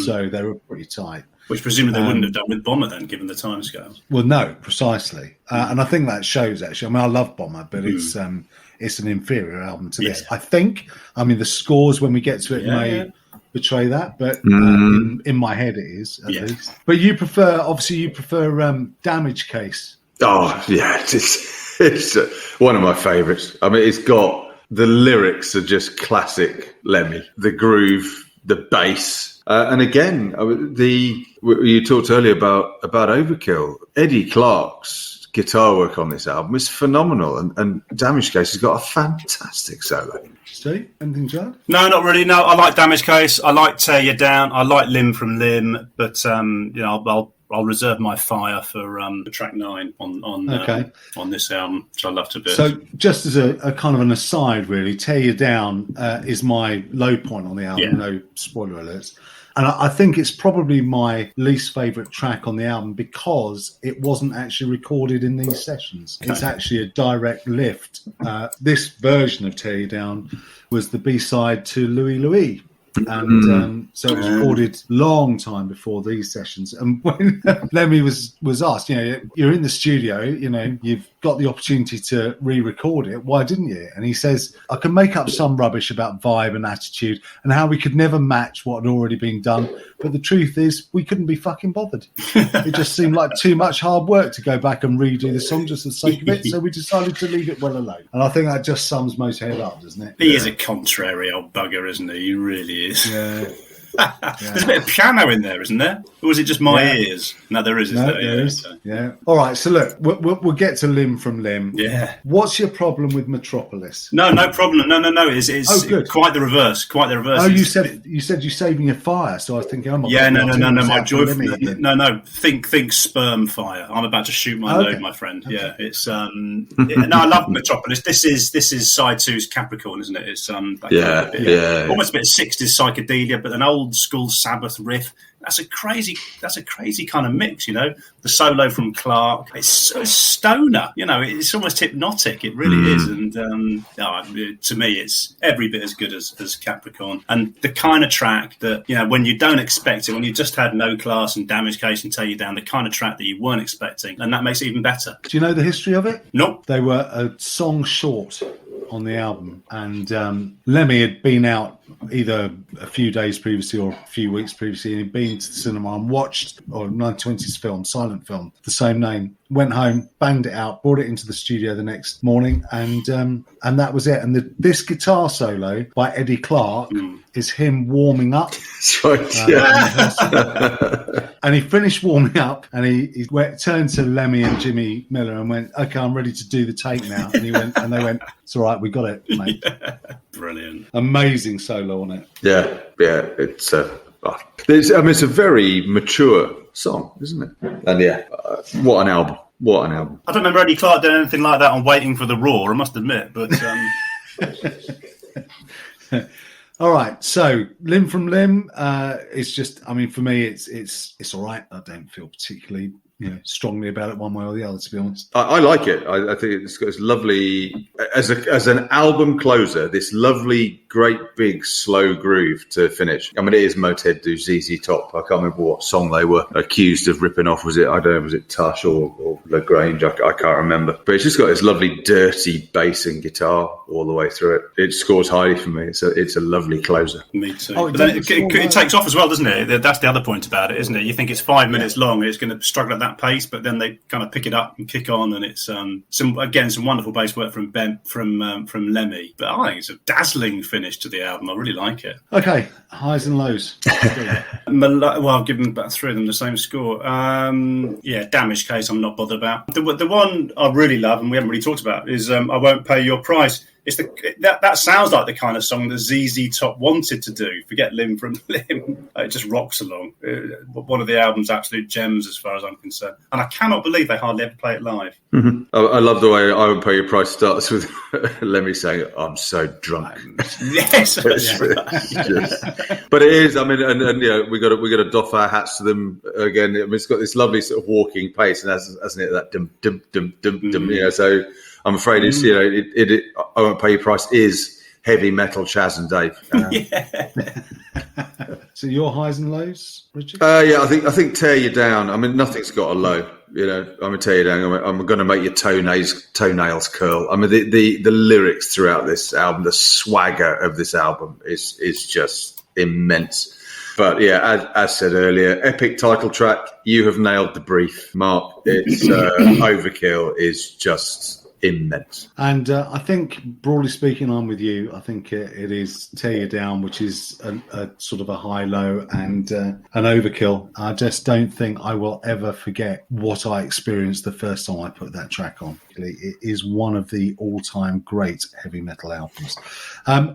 so they were pretty tight. Which presumably they wouldn't have done with Bomber then, given the timescale. Well, no, precisely. And I think that shows, actually. I mean, I love Bomber, but it's an inferior album to this. I think, I mean, the scores, when we get to it, may betray that, but in my head it is, at least. But you prefer Damage Case. Oh, yeah, it's one of my favourites. I mean, it's got, the lyrics are just classic Lemmy. The groove, the bass. And again, you talked earlier about Overkill. Eddie Clarke's guitar work on this album is phenomenal, and Damage Case has got a fantastic solo. Steve, anything to add? No, not really. No, I like Damage Case. I like Tear You Down. I like Limb from Limb, but I'll reserve my fire for track 9 on this album, which I loved a bit. So, just as a kind of an aside, really, Tear You Down is my low point on the album. Yeah. No spoiler alerts. And I think it's probably my least favourite track on the album because it wasn't actually recorded in these sessions. Okay. It's actually a direct lift. This version of Tear You Down was the B-side to Louie Louie. And so it was recorded long time before these sessions. And when Lemmy was asked, you're in the studio, you've got the opportunity to re-record it. Why didn't you? And he says, I can make up some rubbish about vibe and attitude and how we could never match what had already been done. But the truth is, we couldn't be fucking bothered. It just seemed like too much hard work to go back and redo the song just for the sake of it. So we decided to leave it well alone. And I think that just sums Motörhead up, doesn't it? He is a contrary old bugger, isn't he? He really is. Yeah. There's a bit of piano in there, isn't there? Or was it just my ears? No, there is. There is. Yeah. All right. So look, we'll get to Limb from Limb. Yeah. What's your problem with Metropolis? No problem. No. It's good. Quite the reverse. Quite the reverse. Oh, you said you're saving your fire. So I was thinking, oh my God. No. My joy. No. Think sperm fire. I'm about to shoot my load, my friend. Okay. Yeah. It's I love Metropolis. This is side 2's Capricorn, isn't it? It's almost a bit of 60s psychedelia, but an old school Sabbath riff. That's a crazy kind of mix, The solo from Clarke, it's so stoner, it's almost hypnotic. It really is, and to me, it's every bit as good as Capricorn. And the kind of track that when you don't expect it, when you just had No Class and Damage Case and Tear You Down, the kind of track that you weren't expecting, and that makes it even better. Do you know the history of it? Nope. They were a song short on the album, and Lemmy had been out either a few days previously or a few weeks previously, and he'd been to the cinema and watched a 1920s film, silent film, the same name. Went home, banged it out, brought it into the studio the next morning, and that was it. And this guitar solo by Eddie Clarke is him warming up. That's right. And he finished warming up, and he turned to Lemmy and Jimmy Miller and went, "Okay, I'm ready to do the take now." And they went, "It's all right, we got it, mate." Yeah, brilliant, amazing solo on it. Yeah, it's it's a very mature song, isn't it? And what an album. I don't remember Eddie Clarke doing anything like that on Waiting for the Roar, I must admit, but all right, so Limb from Limb, it's just, for me, it's all right. I don't feel particularly strongly about it one way or the other, to be honest. I like it. I think it's got this lovely, as an album closer, this lovely, great, big, slow groove to finish. It is Motörhead do ZZ Top. I can't remember what song they were accused of ripping off. Was it Tush or LaGrange? I can't remember. But it's just got this lovely, dirty bass and guitar all the way through it. It scores highly for me. It's a lovely closer. Me too. But then it takes off as well, doesn't it? That's the other point about it, isn't it? You think it's 5 minutes long and it's going to struggle at that pace, but then they kind of pick it up and kick on, and it's some wonderful bass work from Lemmy. But I think it's a dazzling finish to the album. I really like it. Okay, highs and lows. Well, I've given about 3 of them the same score. Damage Case I'm not bothered about. The one I really love, and we haven't really talked about, is I Won't Pay Your Price. It's that sounds like the kind of song that ZZ Top wanted to do. Forget Limb from Limb. It just rocks along. One of the album's absolute gems as far as I'm concerned. And I cannot believe they hardly ever play it live. Mm-hmm. I love the way I Won't Pay Your Price starts with Lemmy saying, "I'm so drunk." Yes. But it is, we got to doff our hats to them again. It's got this lovely sort of walking pace, and hasn't it, that dum dum dum dum dum, so I'm afraid it's I Won't Pay Your Price is heavy metal Chaz and Dave. So your highs and lows, Richard? I think Tear You Down. Nothing's got a low. I'm gonna tear you down. I'm going to make your toenails curl. The lyrics throughout this album, the swagger of this album is just immense. But as said earlier, epic title track. You have nailed the brief, Mark. It's Overkill is just immense. And I think, broadly speaking, I'm with you. I think it is Tear You Down, which is a sort of a high-low and an overkill. I just don't think I will ever forget what I experienced the first time I put that track on. It is one of the all-time great heavy metal albums.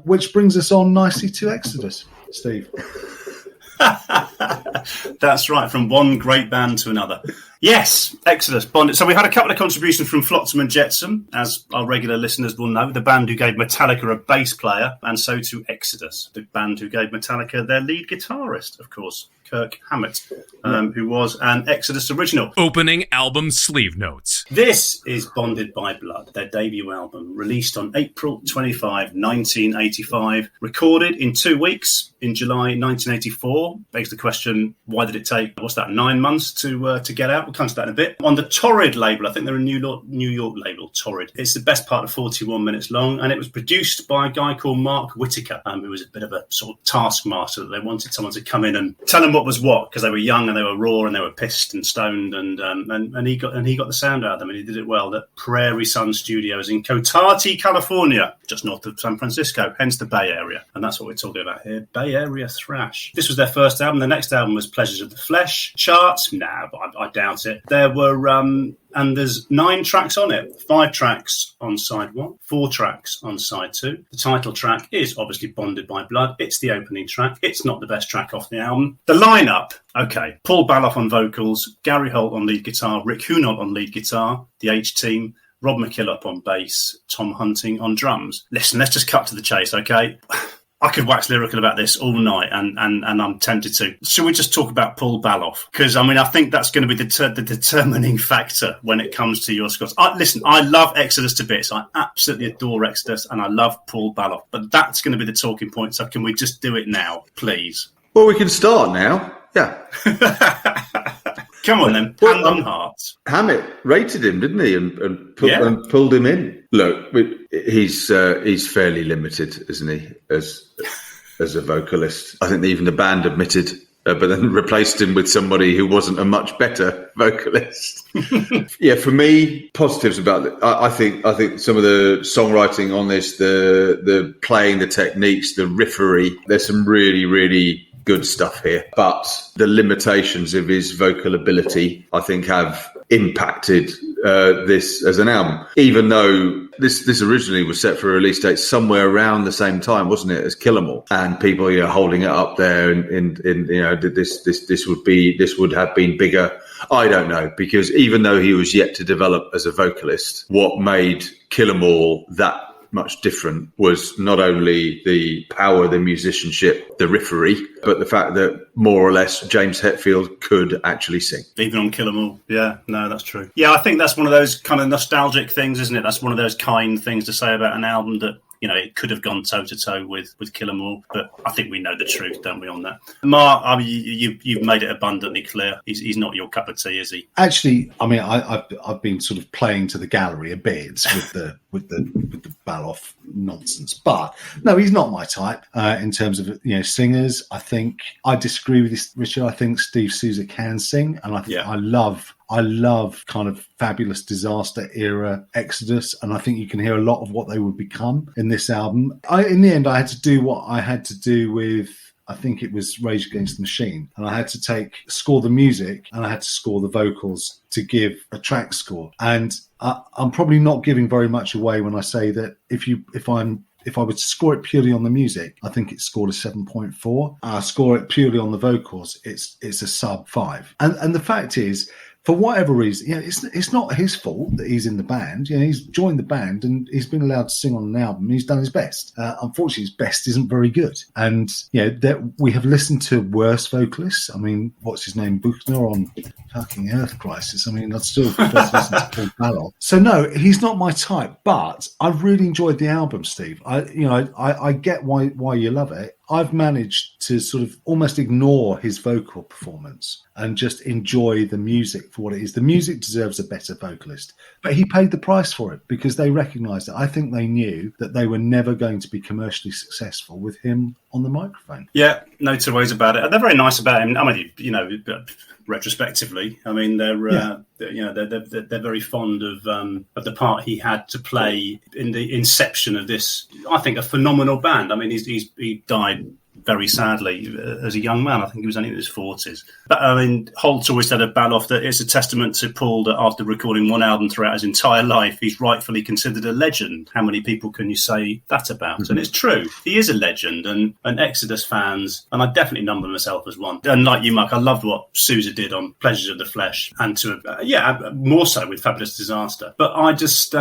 Which brings us on nicely to Exodus, Steve. That's right, from one great band to another. Yes, Exodus, Bonded. So we had a couple of contributions from Flotsam and Jetsam, as our regular listeners will know, the band who gave Metallica a bass player, and so to Exodus, the band who gave Metallica their lead guitarist, of course, Kirk Hammett, who was an Exodus original. Opening album sleeve notes. This is Bonded by Blood, their debut album, released on April 25, 1985, recorded in 2 weeks in July 1984. Begs the question, why did it take, 9 months to get out? We'll come to that in a bit. On the Torres label, I think they're a New York label, Torres. It's the best part of 41 minutes long, and it was produced by a guy called Mark Whittaker, who was a bit of a sort of taskmaster. They wanted someone to come in and tell them what was what, because they were young and they were raw and they were pissed and stoned, and he got the sound out of them, and he did it well. At Prairie Sun Studios in Cotati, California, just north of San Francisco, hence the Bay Area, and that's what we're talking about here, Bay Area thrash. This was their first album. The next album was Pleasures of the Flesh. Charts? Nah, but I doubt it. There were and there's 9 tracks on it. 5 tracks on side 1, 4 tracks on side 2. The title track is obviously Bonded by Blood. It's the opening track. It's not the best track off the album. The lineup, okay. Paul Baloff on vocals, Gary Holt on lead guitar, Rick Hunolt on lead guitar, the H-Team, Rob McKillop on bass, Tom Hunting on drums. Listen, let's just cut to the chase, okay? I could wax lyrical about this all night, and I'm tempted to. Should we just talk about Paul Baloff? Because, I think that's going to be the determining factor when it comes to your scores. Listen, I love Exodus to bits. I absolutely adore Exodus, and I love Paul Baloff. But that's going to be the talking point, so can we just do it now, please? Well, we can start now. Yeah. Come on, then. Hand on heart. Hammett rated him, didn't he? And pulled him in. Look, he's fairly limited, isn't he, as a vocalist? I think even the band admitted, but then replaced him with somebody who wasn't a much better vocalist. Yeah, for me, positives about it. I think some of the songwriting on this, the playing, the techniques, the riffery. There's some really, really good stuff here, but the limitations of his vocal ability, I think, have impacted this as an album. Even though this originally was set for a release date somewhere around the same time, wasn't it, as Kill 'Em All, and people holding it up there, and this would have been bigger. I don't know, because even though he was yet to develop as a vocalist, what made Kill 'Em All that much different was not only the power, the musicianship, the riffery, but the fact that more or less James Hetfield could actually sing. Even on Kill 'Em All. Yeah, no, that's true. Yeah, I think that's one of those kind of nostalgic things, isn't it? That's one of those kind things to say about an album that, it could have gone toe-to-toe with Kill 'Em All, but I think we know the truth, don't we, on that? Mark, you've made it abundantly clear. He's not your cup of tea, is he? Actually, I've been sort of playing to the gallery a bit with the Baloff nonsense, but no, he's not my type in terms of singers. I think I disagree with this, Richard. I think Steve Sousa can sing, and I love kind of Fabulous Disaster era Exodus, and I think you can hear a lot of what they would become in this album. In the end, I had to do what I had to do with, I think it was Rage Against the Machine, and I had to score the music and I had to score the vocals to give a track score. And I'm probably not giving very much away when I say that if I would score it purely on the music, I think it's scored a 7.4. I score it purely on the vocals, it's a sub 5. And the fact is, for whatever reason, it's not his fault that he's in the band. He's joined the band and he's been allowed to sing on an album. He's done his best. Unfortunately, his best isn't very good. And that we have listened to worse vocalists. What's his name, Buchner on fucking Earth Crisis. I'd still prefer to listen to Paul Baloff. So no, he's not my type. But I've really enjoyed the album, Steve. I get why you love it. I've managed to sort of almost ignore his vocal performance and just enjoy the music for what it is. The music deserves a better vocalist, but he paid the price for it because they recognised it. I think they knew that they were never going to be commercially successful with him on the microphone. Yeah, no two ways about it. They're very nice about him. I mean, retrospectively, I mean, they're very fond of the part he had to play in the inception of this. I think a phenomenal band. I mean, he died very sadly as a young man. I think he was only in his 40s. But I mean, Holt's always said of Baloff that it's a testament to Paul that after recording one album throughout his entire life, he's rightfully considered a legend. How many people can you say that about? Mm-hmm. And it's true. He is a legend, and Exodus fans, and I definitely number myself as one. And like you, Mark, I loved what Sousa did on Pleasures of the Flesh, and more so with Fabulous Disaster. But I just,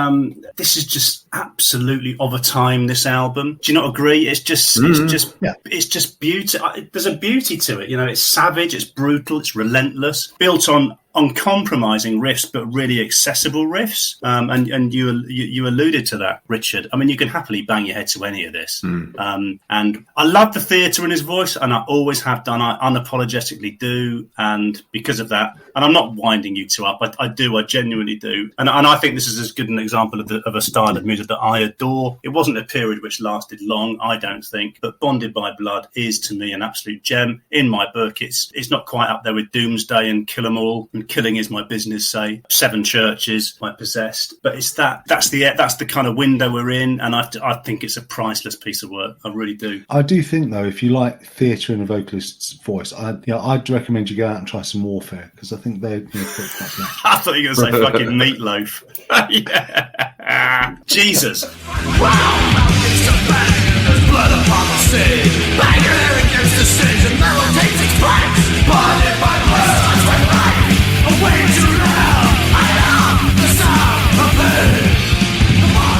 this is just absolutely of a time, this album. Do you not agree? It's just beauty. There's a beauty to it. You know, it's savage, it's brutal, it's relentless, built on uncompromising riffs, but really accessible riffs. And you alluded to that, Richard. I mean, you can happily bang your head to any of this. And I love the theatre in his voice, and I always have done. I unapologetically do. And because of that, and I'm not winding you two up, I genuinely do. And I think this is as good an example of a style of music that I adore. It wasn't a period which lasted long, I don't think, but Bonded by Blood is to me an absolute gem. In my book, it's not quite up there with Doomsday and Kill 'Em All. Killing Is My Business, say, Seven Churches, My Possessed, but it's that's the kind of window we're in, and I think it's a priceless piece of work. I really do. I do think though, if you like theatre in a vocalist's voice, I'd recommend you go out and try some Warfare, because I think they're I thought you were going to say fucking Meatloaf. Yeah. Jesus. Wow! It's a bang, there's blood upon the stage. Banging against the stage, and metal takes its place. Bonded by blood, I swear back. Away too loud, I am the sound of pain. Come on.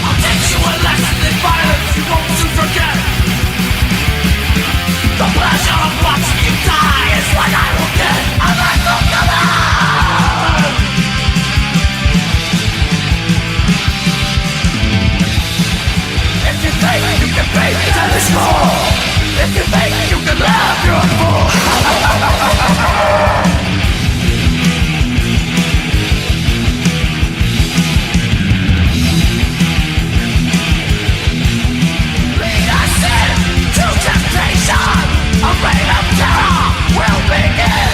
I'll teach you a lesson in violence you won't soon forget. The pleasure of watching you die is what I will get. I'm like the command. If you think you can beat me, tell me small. If you think you can laugh, you're a fool. Lead us into temptation. A reign of terror will begin.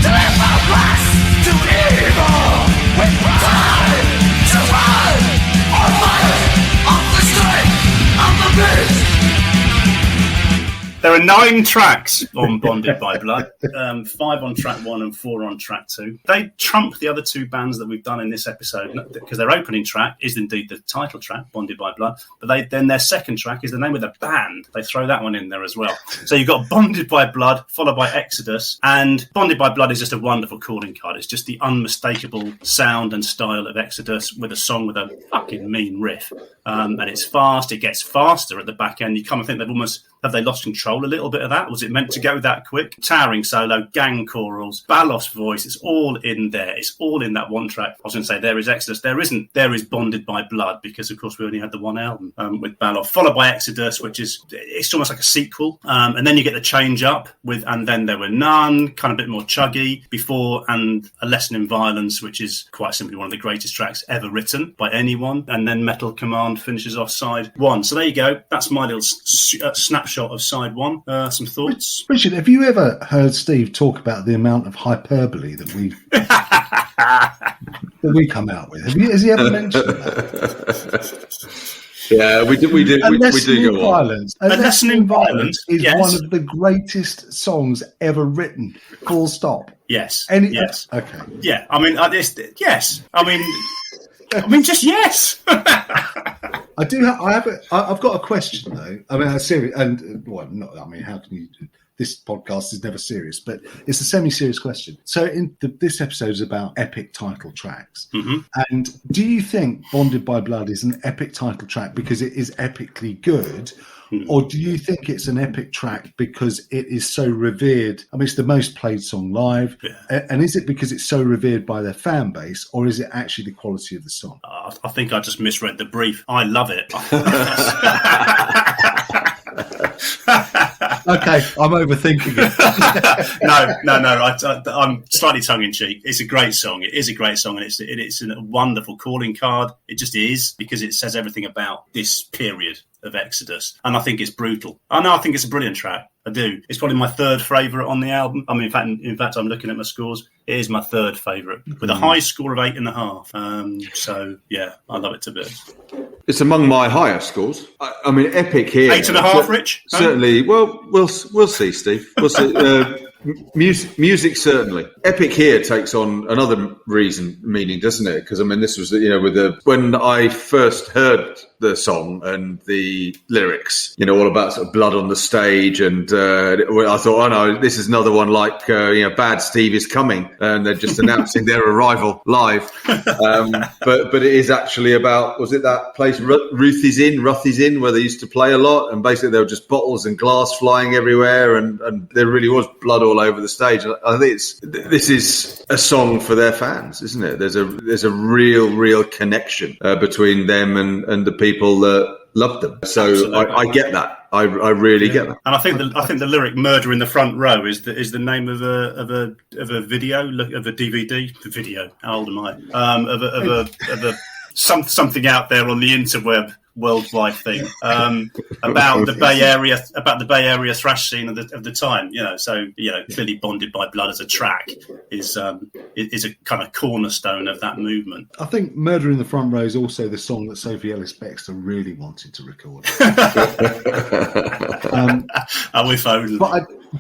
Deliver us to evil. With time to run or fight off the strength of the beast. There are 9 tracks on Bonded by Blood, 5 on track 1 and 4 on track 2. They trump the other 2 bands that we've done in this episode, because their opening track is indeed the title track, Bonded by Blood, but then their second track is the name of the band. They throw that one in there as well. So you've got Bonded by Blood, followed by Exodus, and Bonded by Blood is just a wonderful calling card. It's just the unmistakable sound and style of Exodus with a song with a fucking mean riff. And it's fast, it gets faster at the back end. You kind of think have they lost control a little bit of that? Was it meant to go that quick? Towering solo, gang chorals, Baloff's voice, it's all in there. It's all in that one track. I was going to say, there is Exodus. There is Bonded by Blood, because of course we only had the one album with Baloff, followed by Exodus, which it's almost like a sequel. And then you get the change up and then There Were None, kind of a bit more chuggy before, and A Lesson in Violence, which is quite simply one of the greatest tracks ever written by anyone. And then Metal Command finishes off side 1. So there you go. That's my little snapshot of side 1. Some thoughts? Richard, have you ever heard Steve talk about the amount of hyperbole that we come out with? Has he ever mentioned that? Yeah, we do go on. A Lesson in Violence is one of the greatest songs ever written. Full stop. Yes. Yes. Okay. Yeah. I mean, yes. I mean, just yes. I do. I've got a question though. I mean, serious, and well, not. I mean, how can you? This podcast is never serious, but it's a semi-serious question. So, this episode is about epic title tracks. Mm-hmm. And do you think Bonded by Blood is an epic title track because it is epically good? Or do you think it's an epic track because it is so revered? I mean, it's the most played song live. Yeah. And is it because it's so revered by their fan base, or is it actually the quality of the song? I think I just misread the brief. I love it. Okay, I'm overthinking it. No. I'm slightly tongue in cheek. It's a great song. It is a great song, and it's a wonderful calling card. It just is, because it says everything about this period of Exodus, and I think it's brutal. I think it's a brilliant track. I do. It's probably my third favourite on the album. I mean, in fact, I'm looking at my scores. It is my third favourite, with a high score of 8.5. So yeah, I love it to bits. It's among my higher scores. I mean, epic here. 8.5, Rich? Certainly. Well, we'll see, Steve. We'll see. Music certainly. Epic here takes on another meaning, doesn't it? Because I mean, this was when I first heard the song and the lyrics, all about sort of blood on the stage, and I thought, oh no, this is another one like Bad Steve is coming, and they're just announcing their arrival live. But it is actually about, was it that place Ruth is in, where they used to play a lot, and basically there were just bottles and glass flying everywhere, and there really was blood all over the stage. I think this is a song for their fans, isn't it? There's a real connection between them and the people that love them. So I get that. I really get that. And I think the lyric "Murder in the Front Row" is the name of a video, of a DVD video. How old am I? Of a something out there on the interweb, worldwide thing, about the Bay Area thrash scene of the time. So clearly "Bonded by Blood" as a track is a kind of cornerstone of that movement. I think "Murder in the Front Row" is also the song that Sophie Ellis-Bextor really wanted to record. If only.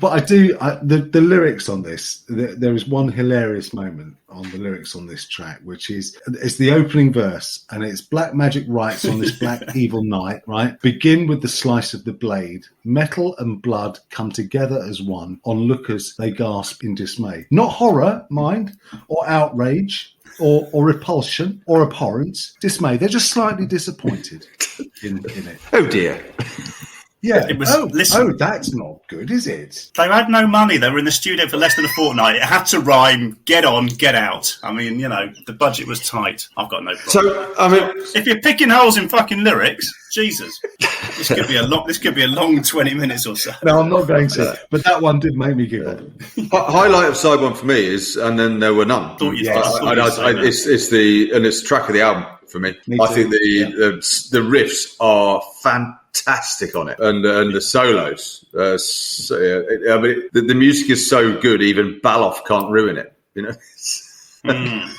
But I do the lyrics on this. There is one hilarious moment on the lyrics on this track, which is it's the opening verse, and it's black magic rites on this black evil night. Right, begin with the slice of the blade. Metal and blood come together as one. Onlookers they gasp in dismay. Not horror, mind, or outrage, or repulsion, or abhorrence. Dismay. They're just slightly disappointed in it. Oh dear. Yeah. It was, that's not good, is it? They had no money. They were in the studio for less than a fortnight. It had to rhyme. Get on, get out. I mean, the budget was tight. I've got no problem. So, I mean, if you're picking holes in fucking lyrics, Jesus, this could be a long 20 minutes or so. No, I'm not going to. But that one did make me giggle. Highlight of side one for me is, and then there were none. It's track of the album for me. I think the riffs are fantastic on it, and the solos. The music is so good, even Baloff can't ruin it. It's a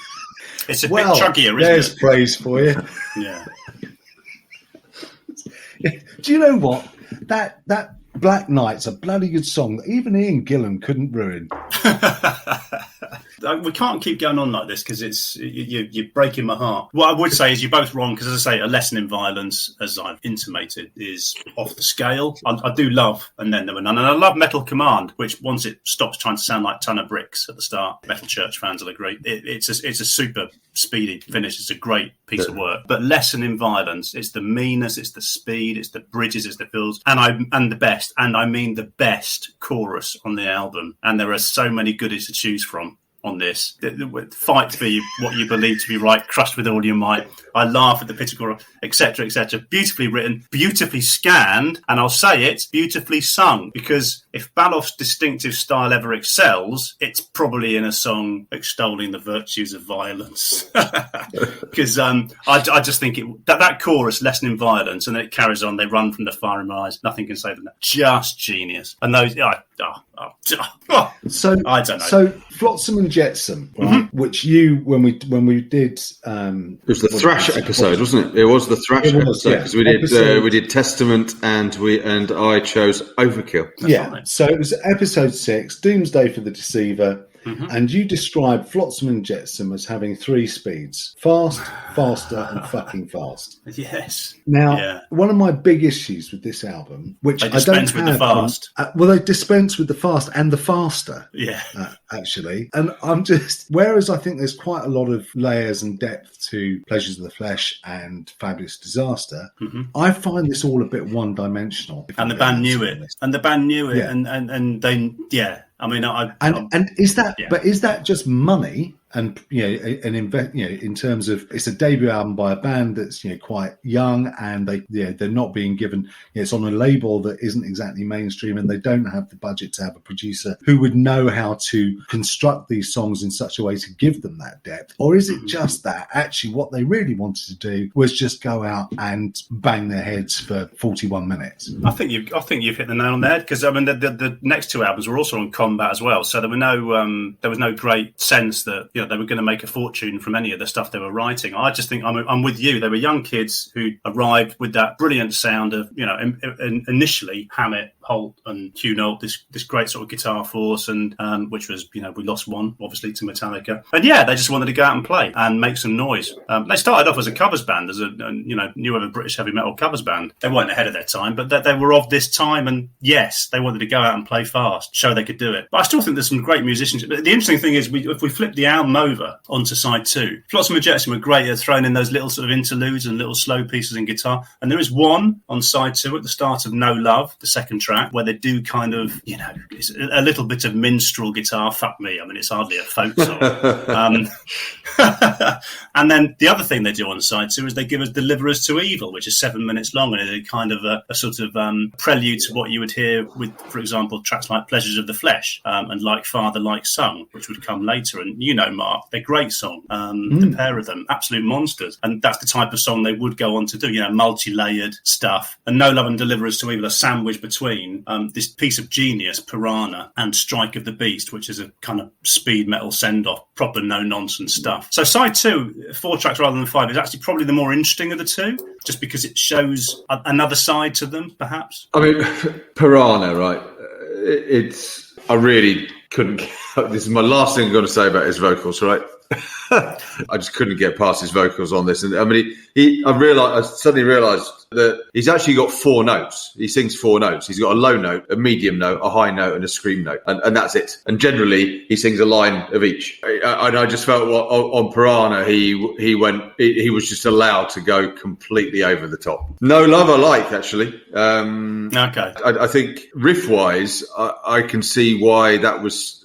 bit chuggier, isn't there's it? praise for you. Yeah. Do you know what? That Black Knight's a bloody good song that even Ian Gillan couldn't ruin. We can't keep going on like this because you're breaking my heart. What I would say is you're both wrong, because, as I say, A Lesson in Violence, as I've intimated, is off the scale. I do love And Then There Were None, and I love Metal Command, which, once it stops trying to sound like Ton of Bricks at the start, Metal Church fans will agree. It's a super speedy finish. It's a great piece of work. But Lesson in Violence, it's the meanness, it's the speed, it's the bridges, it's the fills, and the best, and I mean the best chorus on the album. And there are so many goodies to choose from on this. Fight for what you believe to be right, crushed with all your might. I laugh at the Pitagora, etc., etc. Beautifully written, beautifully scanned, and I'll say it, beautifully sung, because if Baloff's distinctive style ever excels, it's probably in a song extolling the virtues of violence. Because I just think that chorus, Lesson in Violence, and then it carries on, they run from the fire in my eyes, nothing can save them. Just genius. And those, So I don't know. So Flotsam and Jetsam, right, which when we did, it was the thrash episode, wasn't it? It was the thrash episode, because we did Testament and I chose Overkill. Right. So it was episode 6, Doomsday for the Deceiver. And you described Flotsam and Jetsam as having 3 speeds: fast, faster, and fucking fast. Yes. Now, one of my big issues with this album, which they I don't dispense with the fast. They dispense with the fast and the faster. Yeah. Actually. And I'm just, whereas I think there's quite a lot of layers and depth to Pleasures of the Flesh and Fabulous Disaster, I find this all a bit one-dimensional. And the band knew it. And they, I mean, and is that? Yeah. But is that just money? and in terms of it's a debut album by a band that's quite young, and they're not being given. It's on a label that isn't exactly mainstream, and they don't have the budget to have a producer who would know how to construct these songs in such a way to give them that depth. Or is it just that actually what they really wanted to do was just go out and bang their heads for 41 minutes? I think you've hit the nail on the head, because I mean the next two albums were also on combat as well, so there was no great sense that they were going to make a fortune from any of the stuff they were writing. I just think I'm with you. They were young kids who arrived with that brilliant sound of initially Hammett, Holt, and Hugh Nolt, this great sort of guitar force, and which was we lost one obviously to Metallica, and they just wanted to go out and play and make some noise. They started off as a covers band, as a new ever British heavy metal covers band. They weren't ahead of their time, but they were of this time, and yes, they wanted to go out and play fast, show they could do it. But I still think there's some great musicians. But the interesting thing is, if we flip the album over onto side 2, Flotsam and Jetsam were great at throwing in those little sort of interludes and little slow pieces in guitar, and there is one on side 2 at the start of No Love, the second track, where they do kind of it's a little bit of minstrel guitar. Fuck me, I mean it's hardly a folk song. And then the other thing they do on side 2 is they give us Deliver Us to Evil, which is 7 minutes long, and it's kind of a sort of prelude to what you would hear with, for example, tracks like Pleasures of the Flesh and Like Father, Like Son, which would come later. And Mark, they're great song. The pair of them, absolute monsters. And that's the type of song they would go on to do, multi-layered stuff. And No Love and Deliver Us to Evil are sandwiched between this piece of genius, Piranha, and Strike of the Beast, which is a kind of speed metal send-off, proper no-nonsense stuff. So side 2, 4 tracks rather than 5, is actually probably the more interesting of the two, just because it shows another side to them, perhaps. I mean, Piranha, right? I really couldn't. This is my last thing I'm going to say about his vocals, right? I just couldn't get past his vocals on this, and I mean, I suddenly realised that he's actually got 4 notes. He sings 4 notes. He's got a low note, a medium note, a high note, and a scream note, and that's it. And generally, he sings a line of each. And I just felt on Piranha, he was just allowed to go completely over the top. No Love, I like actually. Okay, I think riff wise, I can see why that was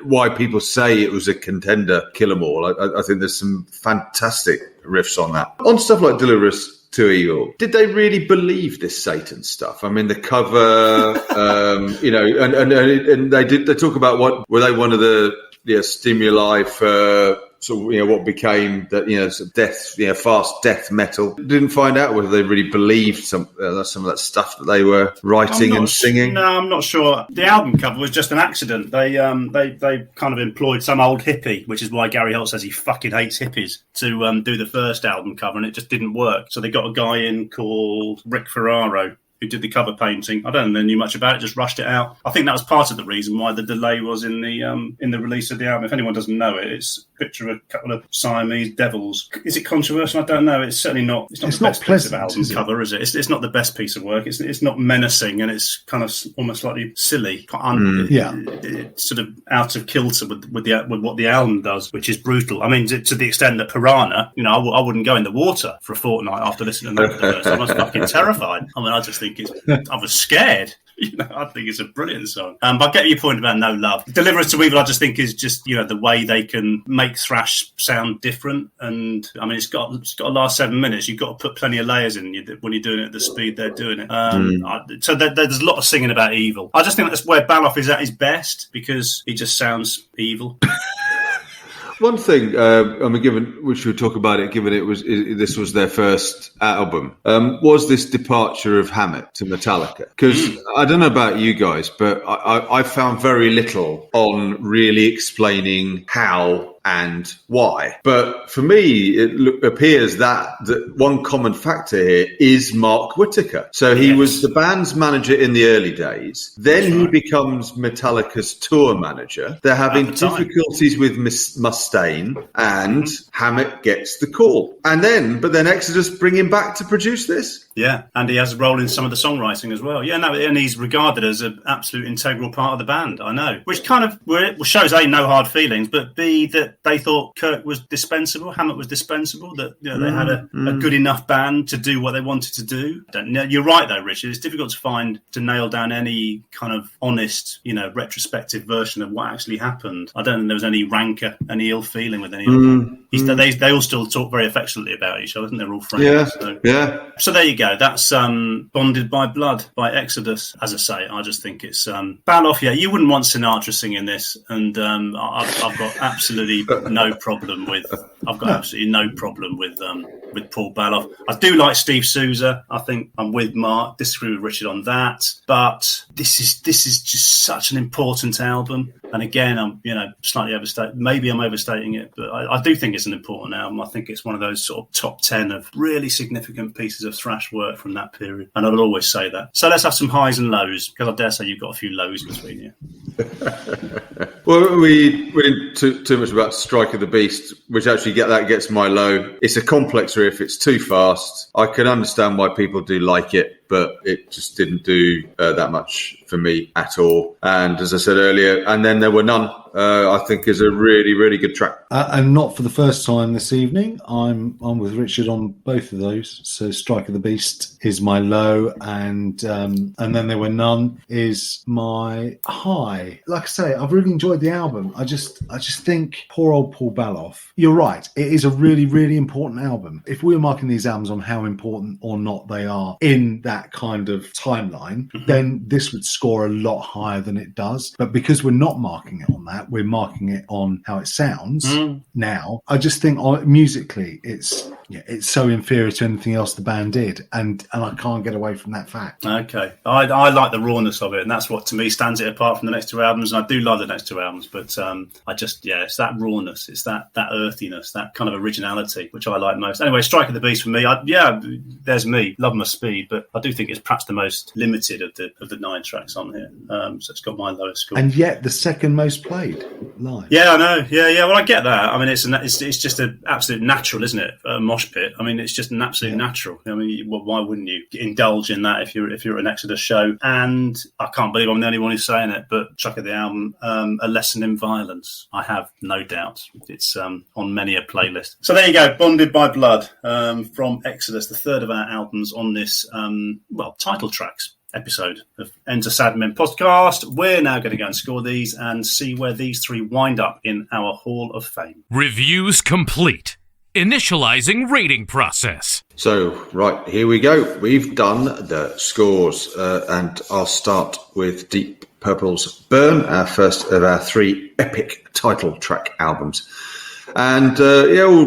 why people say it was a contender. Kill 'Em All. I think there's some fantastic riffs on that. On stuff like Deliver Us to Evil, did they really believe this Satan stuff? I mean, the cover, and they talk about were they one of the stimuli for sort of what became that sort of death, fast death metal. Didn't find out whether they really believed some of that stuff that they were writing and singing. No, I'm not sure. The album cover was just an accident. They kind of employed some old hippie, which is why Gary Holt says he fucking hates hippies, to do the first album cover, and it just didn't work. So they got a guy in called Rick Ferraro, who did the cover painting. I don't know knew much about it, just rushed it out. I think that was part of the reason why the delay was in the release of the album. If anyone doesn't know it, it's a picture of a couple of Siamese devils. Is it controversial? I don't know. It's certainly not. It's not the best piece of album cover, is it? It's not the best piece of work. It's not menacing, and it's kind of almost slightly silly. It's sort of out of kilter with what the album does, which is brutal. I mean, to the extent that Piranha, I wouldn't go in the water for a fortnight after listening to that. I was fucking terrified. I mean, I just think I was scared. I think it's a brilliant song. But I get your point about No Love. Deliver Us to Evil, I just think is just the way they can make thrash sound different. And I mean, it's got to last 7 minutes. You've got to put plenty of layers in when you're doing it at the speed they're doing it. So there's a lot of singing about evil. I just think that's where Baloff is at his best, because he just sounds evil. One thing, given which we'll talk about it, given this was their first album, was this departure of Hammett to Metallica. Because I don't know about you guys, but I found very little on really explaining how and why. But for me, it appears that the one common factor here is Mark Whittaker. So he was the band's manager in the early days. Then he becomes Metallica's tour manager. They're having difficulties with Mustaine, and Hammett gets the call. But then Exodus bring him back to produce this. Yeah, and he has a role in some of the songwriting as well. Yeah, no, and he's regarded as an absolute integral part of the band, I know. Which kind of shows, A, no hard feelings, but B, that they thought Kirk was dispensable, Hammett was dispensable, that they had a good enough band to do what they wanted to do. You're right, though, Richard. It's difficult to nail down any kind of honest, retrospective version of what actually happened. I don't think there was any rancor, any ill feeling with any of them. They all still talk very affectionately about each other. I think they're all friends. So there you go. That's Bonded by Blood by Exodus. As I say, I just think it's Baloff. Yeah, you wouldn't want Sinatra singing this, and I've got absolutely no problem with. I've got absolutely no problem with Paul Baloff. I do like Steve Sousa. I think I'm with Mark. Disagree with Richard on that, but this is just such an important album. And again, I'm slightly overstating. Maybe I'm overstating it, but I do think it's an important album. I think it's one of those sort of top 10 of really significant pieces of thrash work from that period. And I'll always say that. So let's have some highs and lows, because I dare say you've got a few lows between you. Well, we didn't talk too much about Strike of the Beast, which actually gets my low. It's a complex riff. It's too fast. I can understand why people do like it, but it just didn't do that much for me at all. And as I said earlier, and then there were none. I think is a really, really good track. And not for the first time this evening. I'm with Richard on both of those. So Strike of the Beast is my low, and then there were none is my high. Like I say, I've really enjoyed the album. I just think poor old Paul Baloff. You're right. It is a really, really important album. If we were marking these albums on how important or not they are in that kind of timeline, then this would score a lot higher than it does. But because we're not marking it on that, we're marking it on how it sounds now. I just think musically it's so inferior to anything else the band did, and I can't get away from that fact. Okay, I like the rawness of it, and that's what to me stands it apart from the next two albums. And I do love the next two albums, but it's that rawness, it's that earthiness, that kind of originality which I like most. Anyway, Strike of the Beast for me, there's me, Love My Speed, but I do think it's perhaps the most limited of the 9 tracks on here. So it's got my lowest score, and yet the second most played live. Yeah, I know. Yeah. Well, I get that. I mean, it's just an absolute natural, isn't it? Mosh pit. I mean, it's just an absolute natural. I mean, why wouldn't you indulge in that if you're at an Exodus show? And I can't believe I'm the only one who's saying it, but track of the album, A Lesson in Violence. I have no doubt it's on many a playlist. So there you go, Bonded by Blood from Exodus, the third of our albums on this title tracks episode of Enter Sad Men podcast. We're now going to go and score these and see where these three wind up in our Hall of Fame. Reviews complete. Initializing rating process. So, right, here we go. We've done the scores, and I'll start with Deep Purple's Burn, our first of our 3 epic title track albums. And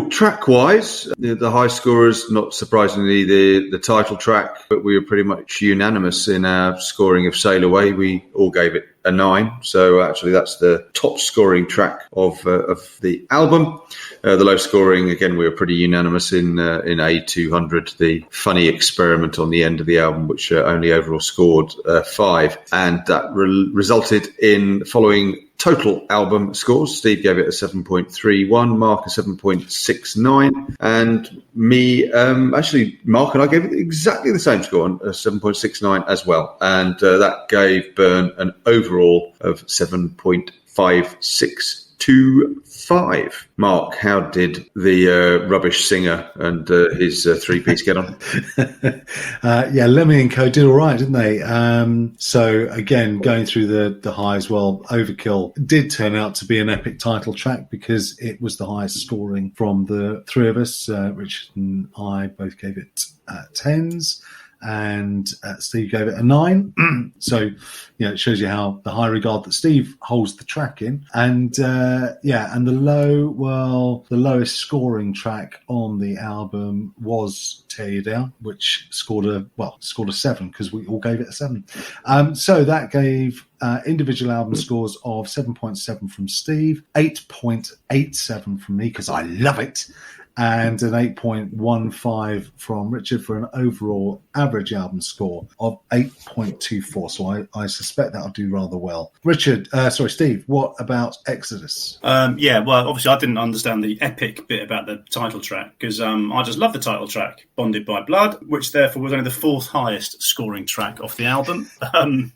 track-wise, the high scorers, not surprisingly, the title track, but we were pretty much unanimous in our scoring of Sail Away. We all gave it a 9, so actually that's the top scoring track of the album. The low scoring, again, we were pretty unanimous in A200, the funny experiment on the end of the album, which only overall scored 5, and that resulted in the following total album scores. Steve gave it a 7.31, Mark a 7.69, and me, Mark and I gave it exactly the same score, a 7.69 as well. And that gave Burn an overall of 7.565. Mark, how did the rubbish singer and his 3-piece get on? Lemmy and Co did all right, didn't they? So again, going through the highs, well, Overkill did turn out to be an epic title track because it was the highest scoring from the three of us. Richard and I both gave it 10s. And Steve gave it a 9. So, it shows you how the high regard that Steve holds the track in. And and the lowest scoring track on the album was Tear You Down, which scored a 7 because we all gave it a 7. So that gave individual album scores of 7.7 from Steve, 8.87 from me because I love it, and an 8.15 from Richard for an overall average album score of 8.24. So I suspect that'll do rather well. Steve, what about Exodus? Well, obviously I didn't understand the epic bit about the title track because I just love the title track, Bonded by Blood, which therefore was only the fourth highest scoring track off the album,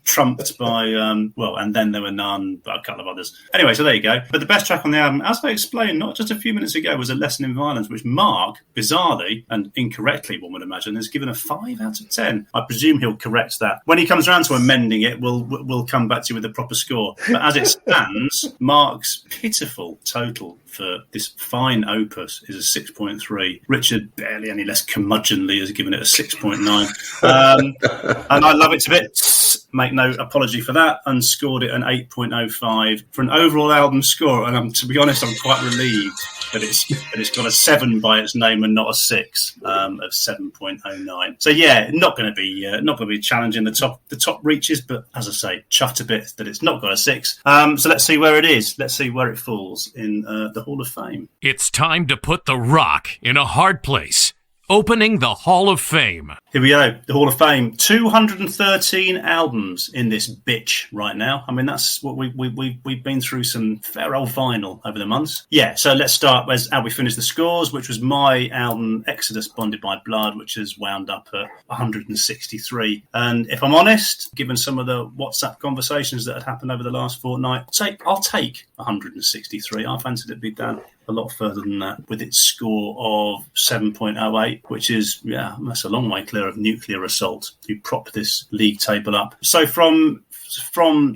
trumped by, and then there were none, but a couple of others. Anyway, so there you go. But the best track on the album, as I explained not just a few minutes ago, was A Lesson in Violence, which Mark, bizarrely and incorrectly, one would imagine, has given a 5 out of 10. I presume he'll correct that. When he comes around to amending it, we'll come back to you with a proper score. But as it stands, Mark's pitiful total for this fine opus is a 6.3. Richard, barely any less curmudgeonly, has given it a 6.9. And I love it to bits. Make no apology for that, and scored it an 8.05 for an overall album score. And to be honest, I'm quite relieved that it's got a 7 by its name and not a 6 of 7.09. So yeah, not going to be challenging the top reaches, but as I say, chuffed a bit that it's not got a 6. So let's see where it is. Let's see where it falls in the Hall of Fame. It's time to put the rock in a hard place. Opening the Hall of Fame. Here we go, the Hall of Fame. 213 albums in this bitch right now. I mean, that's what we've been through some fair old vinyl over the months. Yeah, so let's start with how we finished the scores, which was my album Exodus, Bonded by Blood, which has wound up at 163. And if I'm honest, given some of the WhatsApp conversations that had happened over the last fortnight, I'll take 163. I fancied it'd be down a lot further than that, with its score of 7.08, which is, that's a long way clear of Nuclear Assault, who propped this league table up. So from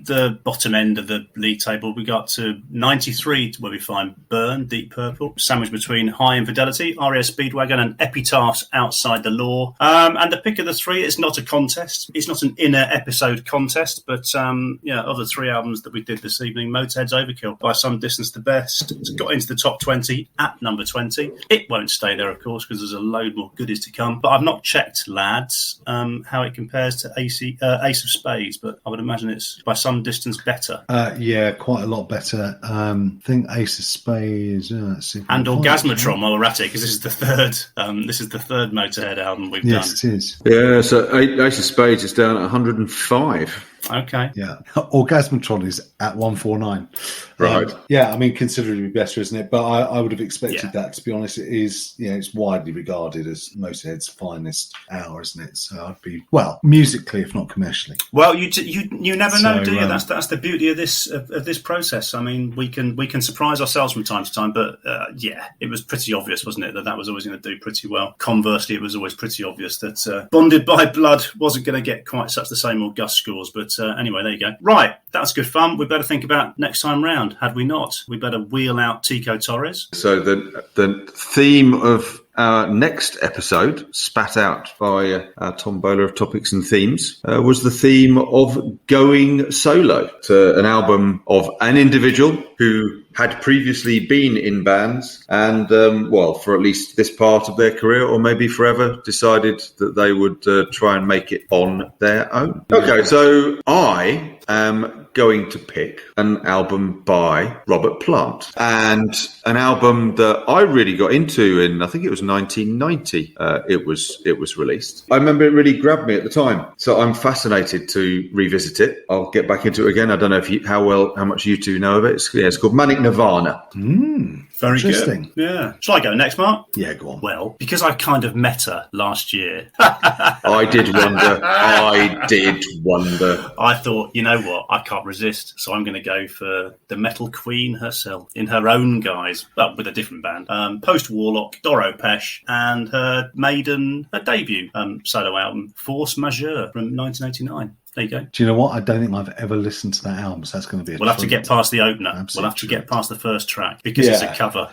the bottom end of the league table, we got to 93, where we find Burn, Deep Purple, sandwiched between High Infidelity, REO Speedwagon, and Epitaphs Outside the Law. And the pick of the three, it's not a contest. It's not an inner episode contest, but of the three albums that we did this evening, Motörhead's Overkill, by some distance the best. It's got into the top 20 at number 20. It won't stay there, of course, because there's a load more goodies to come. But I've not checked, lads, how it compares to Ace of Spades, but I would imagine it's by some distance better. Quite a lot better. I think Ace of Spades and Orgasmatron while we're at it, because this is the third. This is the third Motörhead album we've done. Yes, it is. Yeah, so Ace of Spades is down at 105. Okay. Yeah. Orgasmatron is at 149. Right. I mean, considerably better, isn't it? But I would have expected that, to be honest. It is, it's widely regarded as Motörhead's finest hour, isn't it? So I'd be, musically, if not commercially. Well, you never know, do you? That's the beauty of this process. I mean, we can surprise ourselves from time to time, but it was pretty obvious, wasn't it, that was always going to do pretty well. Conversely, it was always pretty obvious that Bonded by Blood wasn't going to get quite such the same august scores. But anyway, there you go. Right, that's good fun. We better think about next time round, had we not? We better wheel out Tico Torres. So the theme of our next episode, spat out by our Tombola of Topics and Themes, was the theme of going solo, to an album of an individual who had previously been in bands and, for at least this part of their career, or maybe forever, decided that they would try and make it on their own. Okay, so I am going to pick an album by Robert Plant, and an album that I really got into in, I think it was 1990. It was released. I remember it really grabbed me at the time, so I'm fascinated to revisit it. I'll get back into it again. I don't know how much you two know of it. It's called Manic Nirvana. Very interesting. Good. Yeah. Shall I go next, Mark? Yeah, go on. Well, because I kind of met her last year. I did wonder. I thought, you know what? I can't resist. So I'm going to go for the metal queen herself, in her own guise, but with a different band. Post-Warlock, Doro Pesh, and her debut solo album, Force Majeure, from 1989. There you go. Do you know what? I don't think I've ever listened to that album, so that's going to be We'll have to get past the opener. Absolutely. We'll have to get past the first track, because it's a cover.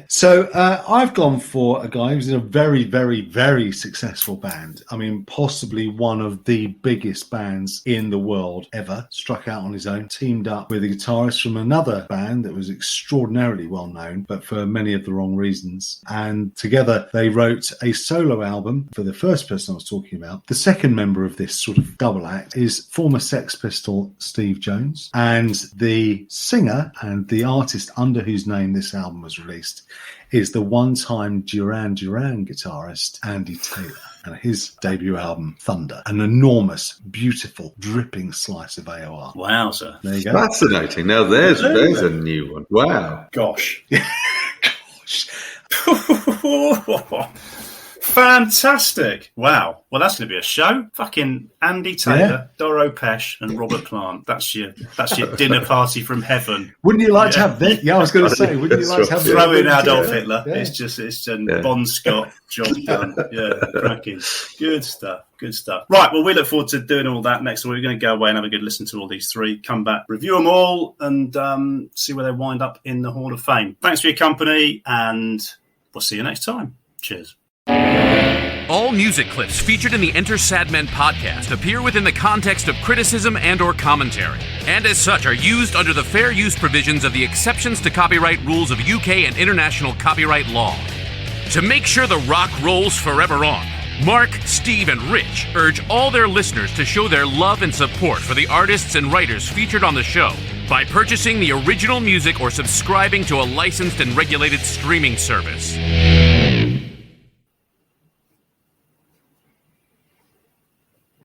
So I've gone for a guy who's in a very, very, very successful band. I mean, possibly one of the biggest bands in the world ever. Struck out on his own, teamed up with a guitarist from another band that was extraordinarily well known, but for many of the wrong reasons. And together they wrote a solo album for the first person I was talking about. The second member of this sort of double act is former Sex Pistol Steve Jones, and the singer and the artist under whose name this album was released released is the one-time Duran Duran guitarist Andy Taylor and his debut album Thunder, an enormous, beautiful, dripping slice of AOR. Wowzer. There you go. Fascinating. Now there's a new one. Wow. Gosh. Gosh. Fantastic. Wow. Well, that's going to be a show. Fucking Andy Taylor, Doro Pesh and Robert Plant. That's your dinner party from heaven. Wouldn't you like to have that? Yeah, I was going to say, wouldn't you like to have throw in Adolf together? Hitler? Yeah. It's a Bon Scott job done. Yeah, cracking. Good stuff. Good stuff. Right, well, we look forward to doing all that next week. We're going to go away and have a good listen to all these three, come back, review them all, and see where they wind up in the Hall of Fame. Thanks for your company, and we'll see you next time. Cheers. All music clips featured in the Enter Sadmen podcast appear within the context of criticism and or commentary, and as such are used under the fair use provisions of the exceptions to copyright rules of UK and international copyright law. To make sure the rock rolls forever on, Mark, Steve, and Rich urge all their listeners to show their love and support for the artists and writers featured on the show by purchasing the original music or subscribing to a licensed and regulated streaming service.